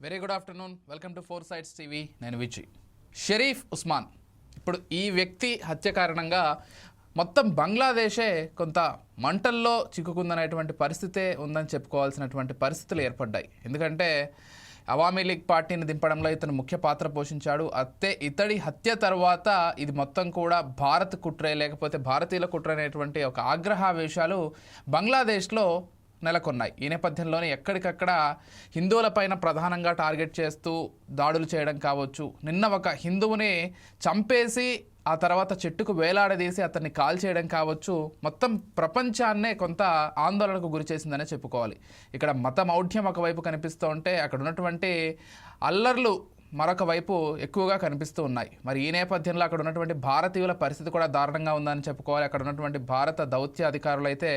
Very good afternoon, welcome to four sides TV. నేను విజయ్. షరీఫ్ ఉస్మాన్ ఇప్పుడు ఈ వ్యక్తి హత్య కారణంగా మొత్తం బంగ్లాదేశే కొంత మంటల్లో చిక్కుకుందనేటువంటి పరిస్థితే ఉందని చెప్పుకోవాల్సినటువంటి పరిస్థితులు ఏర్పడ్డాయి. ఎందుకంటే అవామీ లీగ్ పార్టీని దింపడంలో ఇతను ముఖ్య పాత్ర పోషించాడు. ఇతడి హత్య తర్వాత ఇది మొత్తం కూడా భారత్ కుట్రే లేకపోతే భారతీయుల కుట్ర అనేటువంటి ఒక ఆగ్రహావేశాలు బంగ్లాదేశ్లో నెలకొన్నాయి. ఈ నేపథ్యంలోనే ఎక్కడికక్కడ హిందువులపైన ప్రధానంగా టార్గెట్ చేస్తూ దాడులు చేయడం కావచ్చు. నిన్న ఒక హిందువుని చంపేసి ఆ తర్వాత చెట్టుకు వేలాడదీసి అతన్ని కాల్చేయడం కావచ్చు, మొత్తం ప్రపంచాన్నే కొంత ఆందోళనకు గురి చేసిందనే చెప్పుకోవాలి. ఇక్కడ మత మౌఢ్యం ఒకవైపు కనిపిస్తూ ఉంటే అక్కడ ఉన్నటువంటి అల్లర్లు మరొక వైపు ఎక్కువగా కనిపిస్తూ ఉన్నాయి. మరి ఈ నేపథ్యంలో అక్కడ ఉన్నటువంటి భారతీయుల పరిస్థితి కూడా దారుణంగా ఉందని చెప్పుకోవాలి. అక్కడ ఉన్నటువంటి భారత దౌత్య అధికారులు అయితే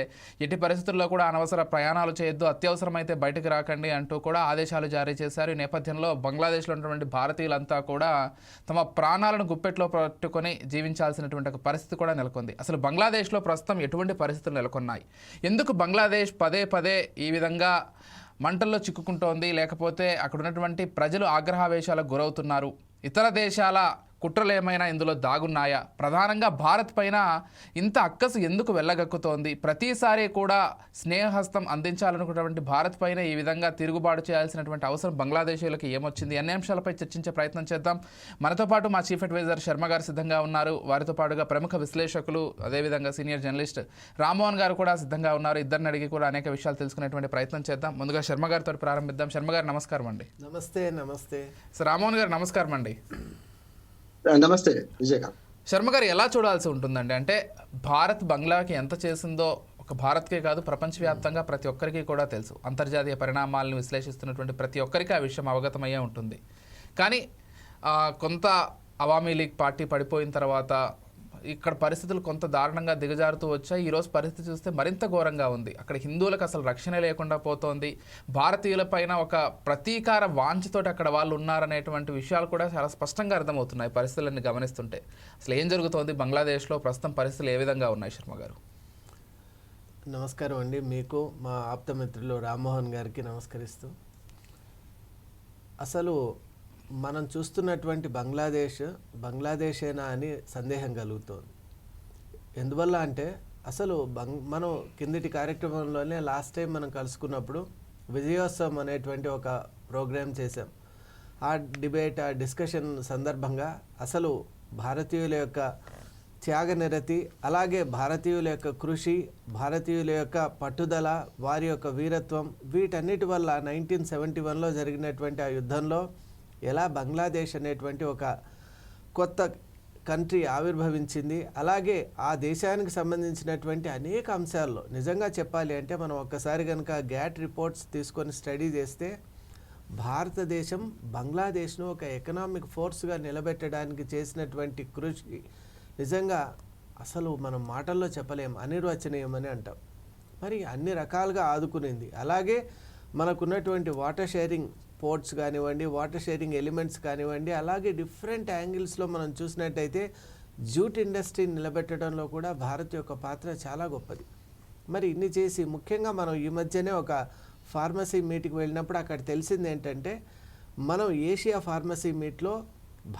ఎట్టి పరిస్థితుల్లో కూడా అనవసర ప్రయాణాలు చేయొద్దు, అత్యవసరమైతే బయటకు రాకండి అంటూ కూడా ఆదేశాలు జారీ చేశారు. ఈ నేపథ్యంలో బంగ్లాదేశ్లో ఉన్నటువంటి భారతీయులంతా కూడా తమ ప్రాణాలను గుప్పెట్లో పట్టుకొని జీవించాల్సినటువంటి ఒక పరిస్థితి కూడా నెలకొంది. అసలు బంగ్లాదేశ్లో ప్రస్తుతం ఎటువంటి పరిస్థితులు నెలకొన్నాయి, ఎందుకు బంగ్లాదేశ్ పదే పదే ఈ విధంగా మంటల్లో చిక్కుకుంటోంది, లేకపోతే అక్కడ ఉన్నటువంటి ప్రజలు ఆగ్రహావేశాలకు గురవుతున్నారు, ఇతర దేశాల కుట్రలు ఏమైనా ఇందులో దాగున్నాయా, ప్రధానంగా భారత్ పైన ఇంత అక్కసు ఎందుకు వెళ్ళగక్కుతోంది, ప్రతిసారి కూడా స్నేహహస్తం అందించాలనుకున్నటువంటి భారత్ పైన ఈ విధంగా తిరుగుబాటు చేయాల్సినటువంటి అవసరం బంగ్లాదేశీయులకు ఏమొచ్చింది అనే అంశాలపై చర్చించే ప్రయత్నం చేద్దాం. మనతో పాటు మా చీఫ్ అడ్వైజర్ శర్మ గారు సిద్ధంగా ఉన్నారు. వారితో పాటుగా ప్రముఖ విశ్లేషకులు అదేవిధంగా సీనియర్ జర్నలిస్ట్ రామ్మోహన్ గారు కూడా సిద్ధంగా ఉన్నారు. ఇద్దరిని అడిగి కూడా అనేక విషయాలు తెలుసుకునేటువంటి ప్రయత్నం చేద్దాం. ముందుగా శర్మ గారితో ప్రారంభిద్దాం. శర్మ గారు నమస్కారం అండి. నమస్తే సార్. రామ్మోహన్ గారు నమస్కారం అండి. నమస్తే విజయకాంత్. శర్మ గారు ఎలా చూడాల్సి ఉంటుందండి, అంటే భారత్ బంగ్లాకి ఎంత చేసిందో ఒక భారత్కే కాదు ప్రపంచవ్యాప్తంగా ప్రతి ఒక్కరికి కూడా తెలుసు. అంతర్జాతీయ పరిణామాలను విశ్లేషిస్తున్నటువంటి ప్రతి ఒక్కరికి ఆ విషయం అవగతమయ్యే ఉంటుంది. కానీ కొంత అవామీ లీగ్ పార్టీ పడిపోయిన తర్వాత ఇక్కడ పరిస్థితులు కొంత దారుణంగా దిగజారుతూ వచ్చాయి. ఈరోజు పరిస్థితి చూస్తే మరింత ఘోరంగా ఉంది. అక్కడ హిందువులకు అసలు రక్షణ లేకుండా పోతోంది. భారతీయులపైన ఒక ప్రతీకార వాంఛతోటి అక్కడ వాళ్ళు ఉన్నారనేటువంటి విషయాలు కూడా చాలా స్పష్టంగా అర్థమవుతున్నాయి పరిస్థితులన్నీ గమనిస్తుంటే. అసలు ఏం జరుగుతోంది బంగ్లాదేశ్లో, ప్రస్తుతం పరిస్థితులు ఏ విధంగా ఉన్నాయి శర్మ గారు? నమస్కారం అండి. మీకు మా ఆప్తమిత్రులు రామ్మోహన్ గారికి నమస్కరిస్తూ, అసలు మనం చూస్తున్నటువంటి బంగ్లాదేశేనా అని సందేహం కలుగుతోంది. ఎందువల్ల అంటే అసలు మనం కిందటి కార్యక్రమంలోనే లాస్ట్ టైం మనం కలుసుకున్నప్పుడు విజయోత్సవం అనేటువంటి ఒక ప్రోగ్రాం చేశాం. ఆ డిబేట్, ఆ డిస్కషన్ సందర్భంగా అసలు భారతీయుల యొక్క త్యాగనిరతి, అలాగే భారతీయుల యొక్క కృషి, భారతీయుల యొక్క పట్టుదల, వారి యొక్క వీరత్వం, వీటన్నిటి వల్ల 1971లో జరిగినటువంటి ఆ యుద్ధంలో ఎలా బంగ్లాదేశ్ అనేటువంటి ఒక కొత్త కంట్రీ ఆవిర్భవించింది. అలాగే ఆ దేశానికి సంబంధించినటువంటి అనేక అంశాల్లో నిజంగా చెప్పాలి అంటే మనం ఒక్కసారి కనుక గ్యాట్ రిపోర్ట్స్ తీసుకొని స్టడీ చేస్తే భారతదేశం బంగ్లాదేశ్ను ఒక ఎకనామిక్ ఫోర్స్గా నిలబెట్టడానికి చేసినటువంటి కృషి నిజంగా అసలు మనం మాటల్లో చెప్పలేం, అనిర్వచనీయమని అంటాం. మరి అన్ని రకాలుగా ఆదుకునింది. అలాగే మనకున్నటువంటి వాటర్ షేరింగ్ పోర్ట్స్ కానివ్వండి, వాటర్ షేరింగ్ ఎలిమెంట్స్ కానివ్వండి, అలాగే డిఫరెంట్ యాంగిల్స్లో మనం చూసినట్టయితే జూట్ ఇండస్ట్రీని నిలబెట్టడంలో కూడా భారత్ యొక్క పాత్ర చాలా గొప్పది. మరి ఇన్ని చేసి ముఖ్యంగా మనం ఈ మధ్యనే ఒక ఫార్మసీ మీట్కి వెళ్ళినప్పుడు అక్కడ తెలిసింది ఏంటంటే, మనం ఏషియా ఫార్మసీ మీట్లో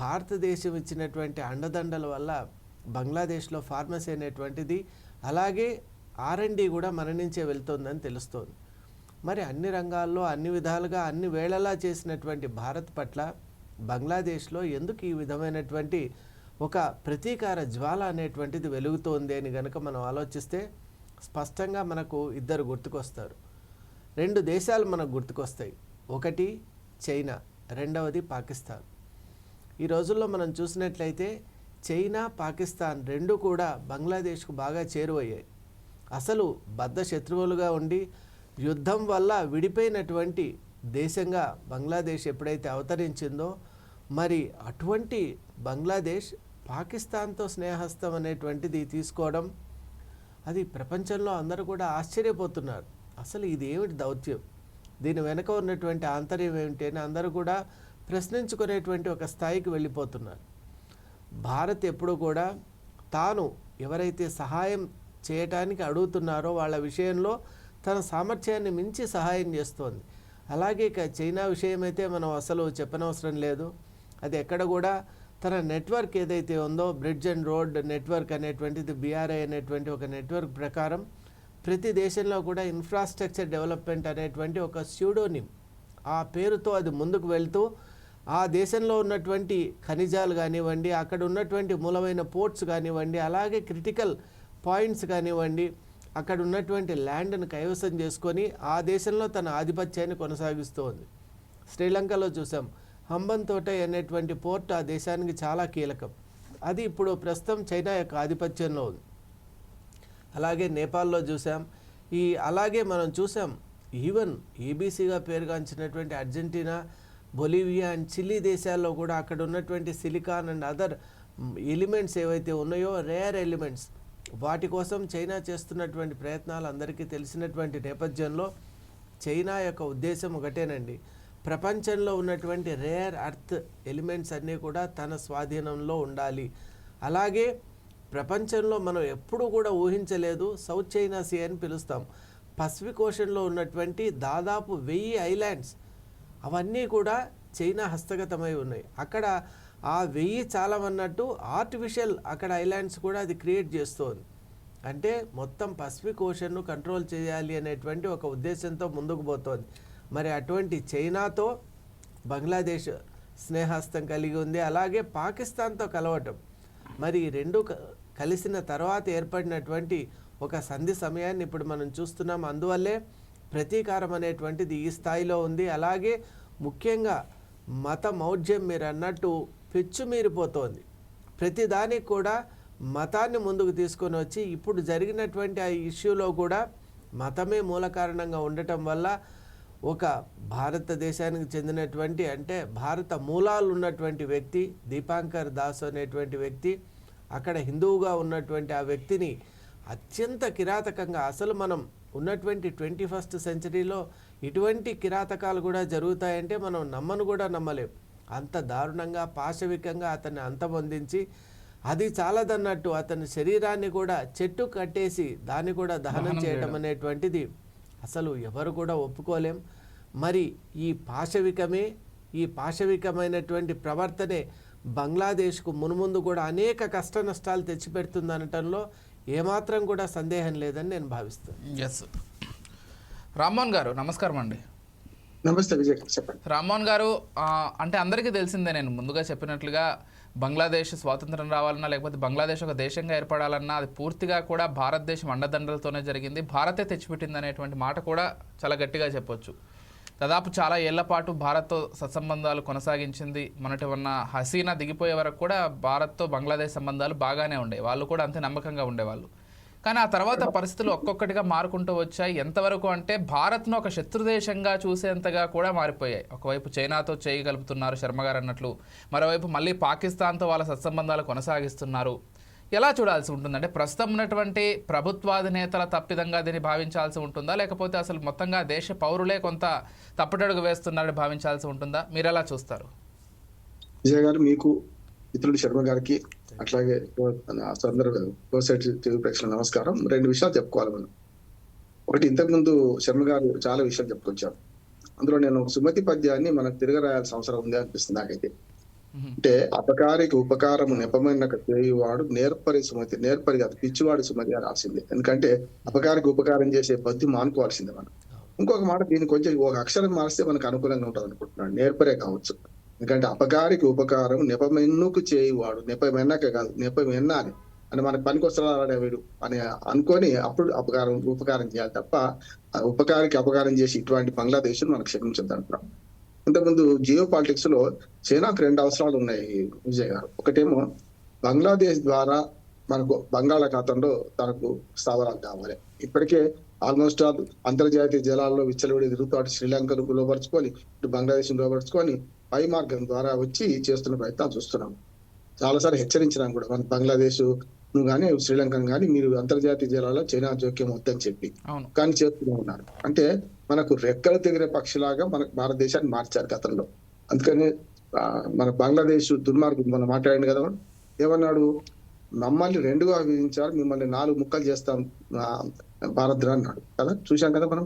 భారతదేశం ఇచ్చినటువంటి అండదండల వల్ల బంగ్లాదేశ్లో ఫార్మసీ అనేటువంటిది, అలాగే R&D కూడా మన నుంచే వెళ్తుందని తెలుస్తోంది. మరి అన్ని రంగాల్లో అన్ని విధాలుగా అన్ని వేళలా చేసినటువంటి భారత్ పట్ల బంగ్లాదేశ్లో ఎందుకు ఈ విధమైనటువంటి ఒక ప్రతీకార జ్వాల అనేటువంటిది వెలుగుతోంది అని కనుక మనం ఆలోచిస్తే స్పష్టంగా మనకు ఇద్దరు గుర్తుకొస్తారు. 2 దేశాలు మనకు గుర్తుకొస్తాయి. ఒకటి చైనా, రెండవది పాకిస్తాన్. ఈ రోజుల్లో మనం చూసినట్లయితే చైనా, పాకిస్తాన్ రెండు కూడా బంగ్లాదేశ్కు బాగా చేరువయ్యాయి. అసలు బద్ధ శత్రువులుగా ఉండి యుద్ధం వల్ల విడిపోయినటువంటి దేశంగా బంగ్లాదేశ్ ఎప్పుడైతే అవతరించిందో, మరి అటువంటి బంగ్లాదేశ్ పాకిస్తాన్తో స్నేహస్తం అనేటువంటిది తీసుకోవడం, అది ప్రపంచంలో అందరూ కూడా ఆశ్చర్యపోతున్నారు. అసలు ఇది ఏమిటి దౌత్యం, దీని వెనుక ఉన్నటువంటి ఆంతర్యం ఏమిటి అని అందరూ కూడా ప్రశ్నించుకునేటువంటి ఒక స్థాయికి వెళ్ళిపోతున్నారు. భారత్ ఎప్పుడు కూడా తాను ఎవరైతే సహాయం చేయటానికి అడుగుతున్నారో వాళ్ళ విషయంలో తన సామర్థ్యాన్ని మించి సహాయం చేస్తోంది. అలాగే ఇక చైనా విషయం అయితే మనం అసలు చెప్పనవసరం లేదు. అది ఎక్కడ కూడా తన నెట్వర్క్ ఏదైతే ఉందో బ్రిడ్జ్ అండ్ రోడ్ నెట్వర్క్ అనేటువంటిది BRI అనేటువంటి ఒక నెట్వర్క్ ప్రకారం ప్రతి దేశంలో కూడా ఇన్ఫ్రాస్ట్రక్చర్ డెవలప్మెంట్ అనేటువంటి ఒక స్యూడోనిమ్ ఆ పేరుతో అది ముందుకు వెళ్తూ ఆ దేశంలో ఉన్నటువంటి ఖనిజాలు కానివ్వండి, అక్కడ ఉన్నటువంటి మూలమైన పోర్ట్స్ కానివ్వండి, అలాగే క్రిటికల్ పాయింట్స్ కానివ్వండి, అక్కడ ఉన్నటువంటి ల్యాండ్ను కైవసం చేసుకొని ఆ దేశంలో తన ఆధిపత్యాన్ని కొనసాగిస్తూ ఉంది. శ్రీలంకలో చూసాం, హంబన్తోట అనేటువంటి పోర్ట్ ఆ దేశానికి చాలా కీలకం. అది ఇప్పుడు ప్రస్తుతం చైనా యొక్క ఆధిపత్యంలో ఉంది. అలాగే నేపాల్లో చూసాం. అలాగే మనం చూసాం ఈవెన్ EBCగా పేరుగాంచినటువంటి అర్జెంటీనా, బొలివియా అండ్ చిలీ దేశాల్లో కూడా అక్కడ ఉన్నటువంటి సిలికాన్ అండ్ అదర్ ఎలిమెంట్స్ ఏవైతే ఉన్నాయో రేర్ ఎలిమెంట్స్ వాటి కోసం చైనా చేస్తున్నటువంటి ప్రయత్నాలు అందరికీ తెలిసినటువంటి నేపథ్యంలో చైనా యొక్క ఉద్దేశం ఒకటేనండి, ప్రపంచంలో ఉన్నటువంటి రేర్ అర్త్ ఎలిమెంట్స్ అన్నీ కూడా తన స్వాధీనంలో ఉండాలి. అలాగే ప్రపంచంలో మనం ఎప్పుడూ కూడా ఊహించలేదు సౌత్ చైనా సీ అని పిలుస్తాం, పసిఫిక్ ఓషన్లో ఉన్నటువంటి దాదాపు 1000 ఐలాండ్స్ అవన్నీ కూడా చైనా హస్తగతమై ఉన్నాయి. అక్కడ ఆ 1000 చాలమన్నట్టు ఆర్టిఫిషియల్ అక్కడ ఐలాండ్స్ కూడా అది క్రియేట్ చేస్తోంది. అంటే మొత్తం పసిఫిక్ ఓషన్ను కంట్రోల్ చేయాలి అనేటువంటి ఒక ఉద్దేశంతో ముందుకు పోతోంది. మరి అటువంటి చైనాతో బంగ్లాదేశ్ స్నేహస్తం కలిగి ఉంది. అలాగే పాకిస్తాన్తో కలవటం, మరి రెండు కలిసిన తర్వాత ఏర్పడినటువంటి ఒక సంధి సమయాన్ని ఇప్పుడు మనం చూస్తున్నాం. అందువల్లే ప్రతీకారం అనేటువంటిది ఈ స్థాయిలో ఉంది. అలాగే ముఖ్యంగా మత మౌఢ్యం మీరు అన్నట్టు పెచ్చుమీరిపోతోంది. ప్రతిదానికి కూడా మతాన్ని ముందుకు తీసుకొని వచ్చి ఇప్పుడు జరిగినటువంటి ఆ ఇష్యూలో కూడా మతమే మూల కారణంగా ఉండటం వల్ల ఒక భారతదేశానికి చెందినటువంటి అంటే భారత మూలాలు ఉన్నటువంటి వ్యక్తి దీపాంకర్ దాస్ అనేటువంటి వ్యక్తి అక్కడ హిందువుగా ఉన్నటువంటి ఆ వ్యక్తిని అత్యంత కిరాతకంగా, అసలు మనం ఉన్నటువంటి 21st సెంచరీలో ఇటువంటి కిరాతకాలు కూడా జరుగుతాయంటే మనం నమ్మను కూడా నమ్మలేం. అంత దారుణంగా పాశవికంగా అతన్ని అంతమొందించి అది చాలదన్నట్టు అతని శరీరాన్ని కూడా చెట్టు కట్టేసి దాన్ని కూడా దహనం చేయడం అనేటువంటిది అసలు ఎవరు కూడా ఒప్పుకోలేం. మరి ఈ పాశవికమైనటువంటి ప్రవర్తనే బంగ్లాదేశ్కు మునుముందు కూడా అనేక కష్ట నష్టాలు తెచ్చిపెడుతుందనటంలో ఏమాత్రం కూడా సందేహం లేదని నేను భావిస్తాను. ఎస్, రామ్మోహన్ గారు నమస్కారం అండి. నమస్తే విజయ్, చెప్పండి. రామ్మోహన్ గారు, అంటే అందరికీ తెలిసిందే, నేను ముందుగా చెప్పినట్లుగా బంగ్లాదేశ్ స్వాతంత్రం రావాలన్నా లేకపోతే బంగ్లాదేశ్ ఒక దేశంగా ఏర్పడాలన్నా అది పూర్తిగా కూడా భారతదేశం అండదండలతోనే జరిగింది, భారతే తెచ్చిపెట్టింది అనేటువంటి మాట కూడా చాలా గట్టిగా చెప్పొచ్చు. దాదాపు చాలా ఏళ్ల పాటు భారత్తో సత్సంబంధాలు కొనసాగించింది. మొన్నటి ఉన్న హసీనా దిగిపోయే వరకు కూడా భారత్తో బంగ్లాదేశ్ సంబంధాలు బాగానే ఉండేవి, వాళ్ళు కూడా అంతే నమ్మకంగా ఉండేవాళ్ళు. కానీ ఆ తర్వాత పరిస్థితులు ఒక్కొక్కటిగా మారుకుంటూ వచ్చాయి. ఎంతవరకు అంటే భారత్ను ఒక శత్రుదేశంగా చూసేంతగా కూడా మారిపోయాయి. ఒకవైపు చైనాతో చేయి కలుపుతున్నారు శర్మ గారు అన్నట్లు, మరోవైపు మళ్ళీ పాకిస్తాన్తో వాళ్ళ సత్సంబంధాలు కొనసాగిస్తున్నారు. ఎలా చూడాల్సి ఉంటుంది? అంటే ప్రస్తుతం ఉన్నటువంటి ప్రభుత్వాధినేతల తప్పిదంగా దీన్ని భావించాల్సి ఉంటుందా, లేకపోతే అసలు మొత్తంగా దేశ పౌరులే కొంత తప్పటడుగు వేస్తున్నారని భావించాల్సి ఉంటుందా? మీరు ఎలా చూస్తారు? విజయ్ గారు, మీకు మిత్రుడు శర్మ గారికి అట్లాగే టీవీ ప్రేక్షకులకు నమస్కారం. 2 విషయాలు చెప్పుకోవాలి మనం. ఒకటి, ఇంతకుముందు శర్మ గారు చాలా విషయాలు చెప్పుకొచ్చారు. అందులో నేను సుమతి పద్యాన్ని మనకు తిరగరాయాల్సిన అవసరం ఉంది అనిపిస్తుంది నాకైతే. అంటే అపకారికి ఉపకారము నెపమైన చేయువాడు నేర్పరి సుమతి, నేర్పరి కాదు పిచ్చివాడు సుమతి అని రాసింది. ఎందుకంటే అపకారికి ఉపకారం చేసే పద్ధతి మానుకోవాల్సిందే మనం. ఇంకొక మాట, దీన్ని కొంచెం ఒక అక్షరం మారిస్తే మనకు అనుకూలంగా ఉంటుంది అనుకుంటున్నాను, నేర్పరే కావచ్చు. ఎందుకంటే అపకారికి ఉపకారం నెపమెన్నుకు చేయువాడు, నెపమెన్నక కాదు నెపమెన్నాలి అని మనకు పనికొస్తాడే వీడు అని అనుకొని అప్పుడు ఉపకారం చేయాలి తప్ప ఉపకారికి అపకారం చేసి ఇటువంటి బంగ్లాదేశ్ మనకు క్షమించద్దు అంటున్నాం. ఇంతకుముందు జియో పాలిటిక్స్ లో చైనాకు 2 అవసరాలు ఉన్నాయి విజయ్ గారు. ఒకటేమో బంగ్లాదేశ్ ద్వారా మనకు బంగాళాఖాతంలో తనకు స్థావరాలు కావాలి. ఇప్పటికే ఆల్మోస్ట్ ఆల్ అంతర్జాతీయ జలాల్లో విచ్చలవిడి తిరుగుతూ అటు శ్రీలంకను లోపరుచుకొని ఇటు బంగ్లాదేశ్ లోపరుచుకొని పై మార్గం ద్వారా వచ్చి చేస్తున్న ప్రయత్నాలు చూస్తున్నాం. చాలాసార్లు హెచ్చరించినాం కూడా మన బంగ్లాదేశ్ కానీ శ్రీలంకను కానీ మీరు అంతర్జాతీయ జలాల్లో చైనా జోక్యం వద్దని చెప్పి, కానీ చేస్తూనే ఉన్నారు. అంటే మనకు రెక్కలు తెగిరే పక్షిలాగా మనకు భారతదేశాన్ని మార్చారు గతంలో. అందుకని మన బంగ్లాదేశ్ దుర్మార్గం మనం మాట్లాడింది కదా, ఏమన్నాడు, మమ్మల్ని 2గా విభజించారు, మిమ్మల్ని 4 ముక్కలు చేస్తాం భారత్ అన్నాడు కదా, చూశాం కదా మనం.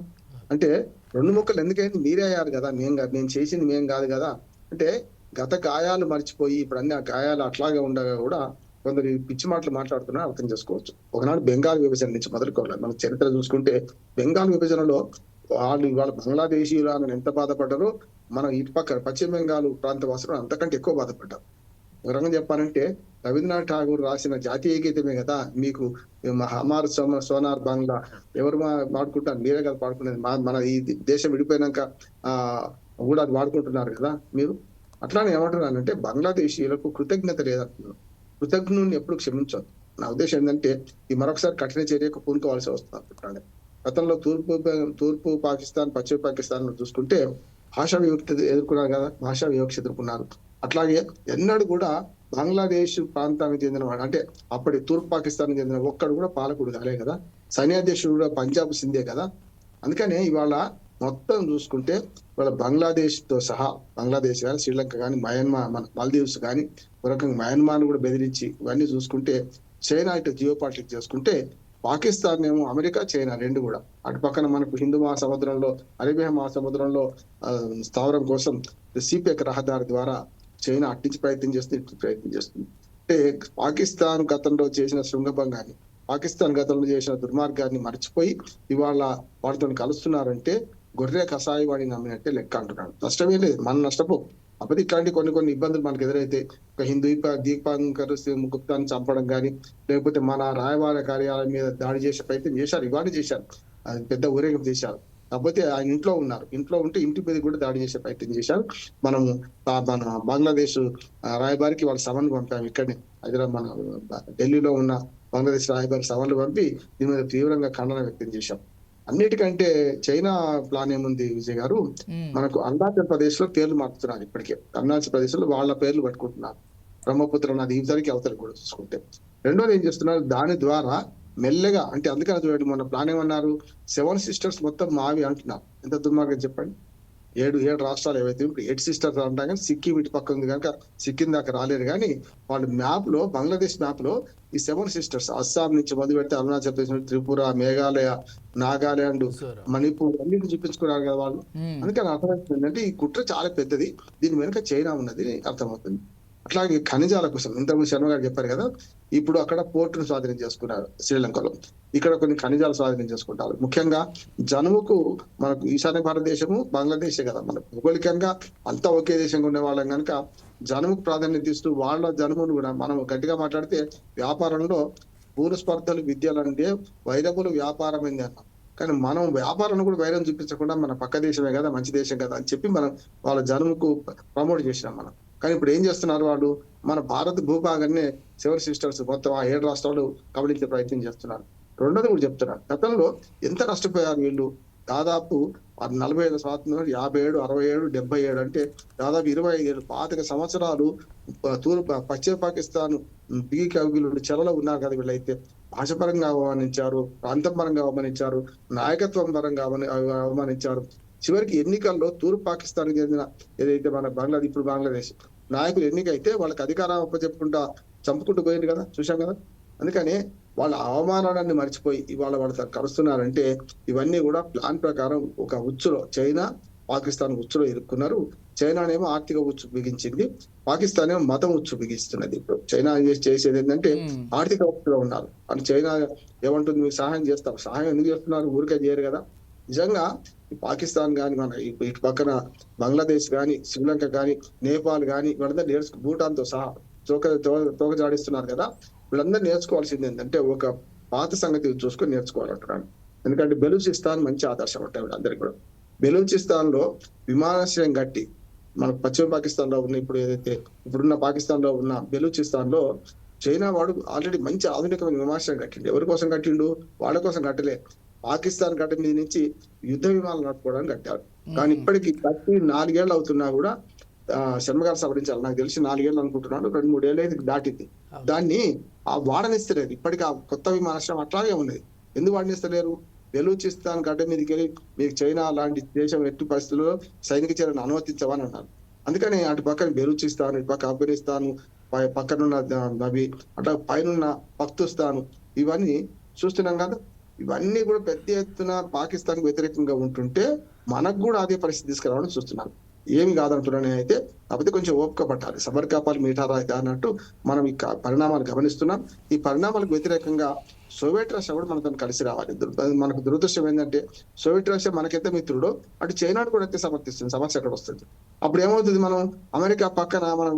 అంటే రెండు ముక్కలు ఎందుకైంది మీరే అయ్యారు కదా, నేను చేసింది మేం కాదు కదా అంటే గత గాయాలు మర్చిపోయి ఇప్పుడు అన్ని ఆ గాయాలు అట్లాగే ఉండగా కూడా కొందరు ఈ పిచ్చి మాటలు మాట్లాడుతున్నా అర్థం చేసుకోవచ్చు. ఒకనాడు బెంగాల్ విభజన నుంచి మొదలుకోవాలి మన చరిత్ర చూసుకుంటే, బెంగాల్ విభజనలో వాళ్ళ బంగ్లాదేశీయులు అని ఎంత బాధపడ్డారో మనం ఇటు పక్క పశ్చిమ బెంగాల్ ప్రాంత వాసులు అంతకంటే ఎక్కువ బాధపడ్డారు. ఒక రకంగా చెప్పాలంటే రవీంద్రనాథ్ ఠాగూర్ రాసిన జాతీయ గీతమే కదా మీకు హమార్ సోనార్ బంగ్లా ఎవరు వాడుకుంటారు, మీరే కదా పాడుకునేది. మన ఈ దేశం విడిపోయినాక కూడా అది వాడుకుంటున్నారు కదా మీరు. అట్లానే ఏమంటున్నానంటే బంగ్లాదేశీయులకు కృతజ్ఞత లేదంటున్నారు. కృతజ్ఞుని ఎప్పుడు క్షమించదు. నా ఉద్దేశం ఏంటంటే ఈ మరొకసారి కఠిన చర్యకు పూనుకోవాల్సి వస్తుంది అనుకుంటాను. గతంలో తూర్పు పాకిస్తాన్ పశ్చిమ పాకిస్తాన్ చూసుకుంటే భాషా వివక్ష ఎదుర్కొన్నారు కదా, భాషా వివక్ష ఎదుర్కొన్నారు. అట్లాగే ఎన్నడూ కూడా బంగ్లాదేశ్ ప్రాంతానికి చెందిన వాడు అంటే అప్పటి తూర్పు పాకిస్తాన్ చెందిన ఒక్కడు కూడా పాలకుడు కాలే కదా, సైన్యాధ్యక్షుడు కూడా పంజాబ్ సింధే కదా. అందుకనే ఇవాళ మొత్తం చూసుకుంటే ఇవాళ బంగ్లాదేశ్ తో సహా బంగ్లాదేశ్ కానీ శ్రీలంక కానీ మయన్మార్ మన మాల్దీవ్స్ కానీ ఒక రకంగా మయన్మార్ కూడా బెదిరించి ఇవన్నీ చూసుకుంటే చైనా ఇటు జియో పాలిటిక్స్ చేసుకుంటే పాకిస్తాన్ ఏమో అమెరికా చైనా రెండు కూడా అటు పక్కన మనకు హిందూ మహాసముద్రంలో అరేబియా మహాసముద్రంలో స్థావరం కోసం సిపెక్ రహదారి ద్వారా చైనా అట్టించి ప్రయత్నం చేస్తుంది. అంటే పాకిస్తాన్ గతంలో చేసిన శృంగభంగాన్ని పాకిస్తాన్ గతంలో చేసిన దుర్మార్గాన్ని మర్చిపోయి ఇవాళ వాటితో కలుస్తున్నారంటే గొర్రె కషాయి వాడిని నమ్మినట్టే లెక్క అంటున్నాడు. నష్టమే లేదు, మనం నష్టపో. అప్పుడు ఇట్లాంటి కొన్ని ఇబ్బందులు మనకు ఎదురైతే ఒక హిందూ దీపాంకర్ గుప్తాన్ని చంపడం కానీ లేకపోతే మన రాయబార కార్యాలయం మీద దాడి చేసే ప్రయత్నం చేశారు, ఇవాళ చేశారు, అది పెద్ద ఊరేగింపు చేశారు. కాకపోతే ఆయన ఇంట్లో ఉన్నారు, ఇంట్లో ఉంటే ఇంటి మీద కూడా దాడి చేసే ప్రయత్నం చేశారు. మనము మన బంగ్లాదేశ్ రాయబారికి వాళ్ళ సమన్లు పంపాము. ఇక్కడనే హైదరాబాద్ మన ఢిల్లీలో ఉన్న బంగ్లాదేశ్ రాయబారి సమన్లు పంపి దీని మీద తీవ్రంగా ఖండన వ్యక్తం చేశాం. అన్నిటికంటే చైనా ప్లాన్ ఏముంది విజయ్ గారు, మనకు అరుణాచల్ ప్రదేశ్ లో పేర్లు మార్చుతున్నారు. ఇప్పటికే అరుణాచల్ ప్రదేశ్ లో వాళ్ళ పేర్లు పట్టుకుంటున్నారు, బ్రహ్మపుత్ర నది ఇవతలకి అవతలి కూడా చూసుకుంటే. రెండోది ఏం చేస్తున్నారు, దాని ద్వారా మెల్లగా అంటే అందుకని చూడండి మన ప్లాన్ ఏమన్నారు 7 సిస్టర్స్ మొత్తం మావి అంటున్నారు. ఎంత దుర్మార్గం చెప్పండి. 7 రాష్ట్రాలు ఏవైతే ఇప్పుడు 8 సిస్టర్స్ అంటాం కానీ సిక్కిం ఇటు పక్క ఉంది కనుక సిక్కిం దాకా రాలేరు. కానీ వాళ్ళు మ్యాప్ లో బంగ్లాదేశ్ మ్యాప్ లో ఈ 7 సిస్టర్స్ అస్సాం నుంచి మొదలు పెడితే అరుణాచల్ ప్రదేశ్, త్రిపుర, మేఘాలయ, నాగాలాండ్, మణిపూర్ అన్ని చూపించుకున్నారు కదా వాళ్ళు. అందుకని అర్థమవుతుంది ఏంటంటే ఈ కుట్ర చాలా పెద్దది, దీని వెనుక చైనా ఉన్నది అర్థమవుతుంది. అట్లాగే ఖనిజాల కోసం ఇంతకుముందు శర్మ గారు చెప్పారు కదా, ఇప్పుడు అక్కడ పోర్టును స్వాధీనం చేసుకున్నారు శ్రీలంకలో, ఇక్కడ కొన్ని ఖనిజాలు స్వాధీనం చేసుకుంటారు. ముఖ్యంగా జనుముకు మనకు ఈశాన్య భారతదేశము బంగ్లాదేశే కదా, మన భౌగోళికంగా అంతా ఒకే దేశంగా ఉండే వాళ్ళం కనుక జనుముకు ప్రాధాన్యత ఇస్తూ వాళ్ళ జనుమును కూడా మనం గట్టిగా మాట్లాడితే వ్యాపారంలో పూర్వ స్పర్ధలు విద్యలు అంటే వైరములు వ్యాపారమైంది అన్నాం. కానీ మనం వ్యాపారాన్ని కూడా వైరం చూపించకుండా మన పక్క దేశమే కదా మంచి దేశం కదా అని చెప్పి మనం వాళ్ళ జనుముకు ప్రమోట్ చేసినాం మనం. కానీ ఇప్పుడు ఏం చేస్తున్నారు వాళ్ళు, మన భారత భూభాగాన్ని 7 సిస్టర్స్ మొత్తం ఆ 7 రాష్ట్రాలు కబలించే ప్రయత్నం చేస్తున్నారు. రెండోది కూడా చెప్తున్నారు, గతంలో ఎంత నష్టపోయారు వీళ్ళు. దాదాపు 45 స్వాతంత్రం 57, 67, 77 అంటే దాదాపు 25 పాతిక సంవత్సరాలు పశ్చిమ పాకిస్తాన్ బిగి కవిగులు చెరలో ఉన్నారు కదా వీళ్ళైతే. భాషపరంగా అవమానించారు, ప్రాంతం పరంగా అవమానించారు, నాయకత్వం పరంగా అవమానించారు. చివరికి ఎన్నికల్లో తూర్పు పాకిస్తాన్ చెందిన ఏదైతే మన ఇప్పుడు బంగ్లాదేశ్ నాయకులు ఎన్నికైతే వాళ్ళకి అధికారం అప్పచెప్పుకుంటా చంపుకుంటూ పోయింది కదా, చూసాం కదా. అందుకని వాళ్ళ అవమానాన్ని మర్చిపోయి ఇవాళ వాళ్ళతో కలుస్తున్నారంటే ఇవన్నీ కూడా ప్లాన్ ప్రకారం ఒక ఉచ్చులో చైనా పాకిస్తాన్ ఉచ్చులో ఇరుక్కున్నారు. చైనానేమో ఆర్థిక ఉచ్చు బిగించింది, పాకిస్తాన్ ఏమో మతం ఉచ్చు బిగిస్తున్నది. ఇప్పుడు చైనా చేసేది ఏంటంటే ఆర్థిక ఉచ్చులో ఉన్నారు. అని చైనా ఏమంటుంది, మీరు సహాయం చేస్తారు, సహాయం ఎందుకు చేస్తున్నారు, ఊరికే చేయరు కదా. నిజంగా పాకిస్తాన్ కానీ మన ఇటు పక్కన బంగ్లాదేశ్ కానీ శ్రీలంక కానీ నేపాల్ కానీ వీళ్ళందరూ భూటాన్తో సహా తోక జాడిస్తున్నారు కదా. వీళ్ళందరూ నేర్చుకోవాల్సింది ఏంటంటే ఒక పాత సంగతి చూసుకొని నేర్చుకోవాలంటున్నాను. ఎందుకంటే బెలూచిస్తాన్ మంచి ఆదర్శం అంటే వీళ్ళందరికీ కూడా. బెలూచిస్తాన్ లో విమానాశ్రయం కట్టి మన పశ్చిమ పాకిస్తాన్ లో ఉన్న ఇప్పుడున్న పాకిస్తాన్ లో ఉన్న బెలూచిస్తాన్ లో చైనా వాడు ఆల్రెడీ మంచి ఆధునికమైన విమానాశ్రయం కట్టిండు. ఎవరి కోసం కట్టిండు, వాళ్ళ కోసం కట్టలే, పాకిస్తాన్ గడ్డ మీద నుంచి యుద్ధ విమానాలు నడుపుకోవడానికి కట్టారు. కానీ ఇప్పటికి కట్టి 4 ఏళ్ళు అవుతున్నా కూడా శర్మ గారు సవరించాలి, నాకు తెలిసి 4 ఏళ్ళు అనుకుంటున్నాడు, 2-3 ఏళ్ళు అయితే దాటింది. దాన్ని వాడనిస్తలేదు. ఇప్పటికి ఆ కొత్త విమానాశ్రయం అట్లాగే ఉన్నది. ఎందుకు వాడనిస్తలేరు, బెలూచిస్తాన్ గడ్డ మీదకి వెళ్ళి మీకు చైనా లాంటి దేశం ఎట్టి పరిస్థితుల్లో సైనిక చర్యను అనుమతించవని అన్నారు. అందుకని అటు పక్కన బెలూచిస్తాన్, ఇటు పక్క ఆఫ్ఘనిస్తాన్, పక్కనున్న అవి అట్లా పైన పఖ్తుస్తాను ఇవన్నీ చూస్తున్నాం కదా. ఇవన్నీ కూడా పెద్ద ఎత్తున పాకిస్తాన్ వ్యతిరేకంగా ఉంటుంటే మనకు కూడా అదే పరిస్థితి తీసుకురావడం చూస్తున్నాను. ఏమి కాదంటున్నానే అయితే, కాకపోతే కొంచెం ఓపిక పట్టాలి. సబర్ కాపాలి మీఠారా అయితే అన్నట్టు మనం ఈ పరిణామాలు గమనిస్తున్నాం. ఈ పరిణామాలకు వ్యతిరేకంగా సోవియట్ రష్యా కూడా మనతో కలిసి రావాలి. మనకు దురదృష్టం ఏంటంటే సోవియట్ రష్యా మనకైతే మిత్రుడు, అటు చైనాను కూడా అయితే సమర్థిస్తుంది. సమస్య ఎక్కడ వస్తుంది? అప్పుడు ఏమవుతుంది? మనం అమెరికా పక్కన మనం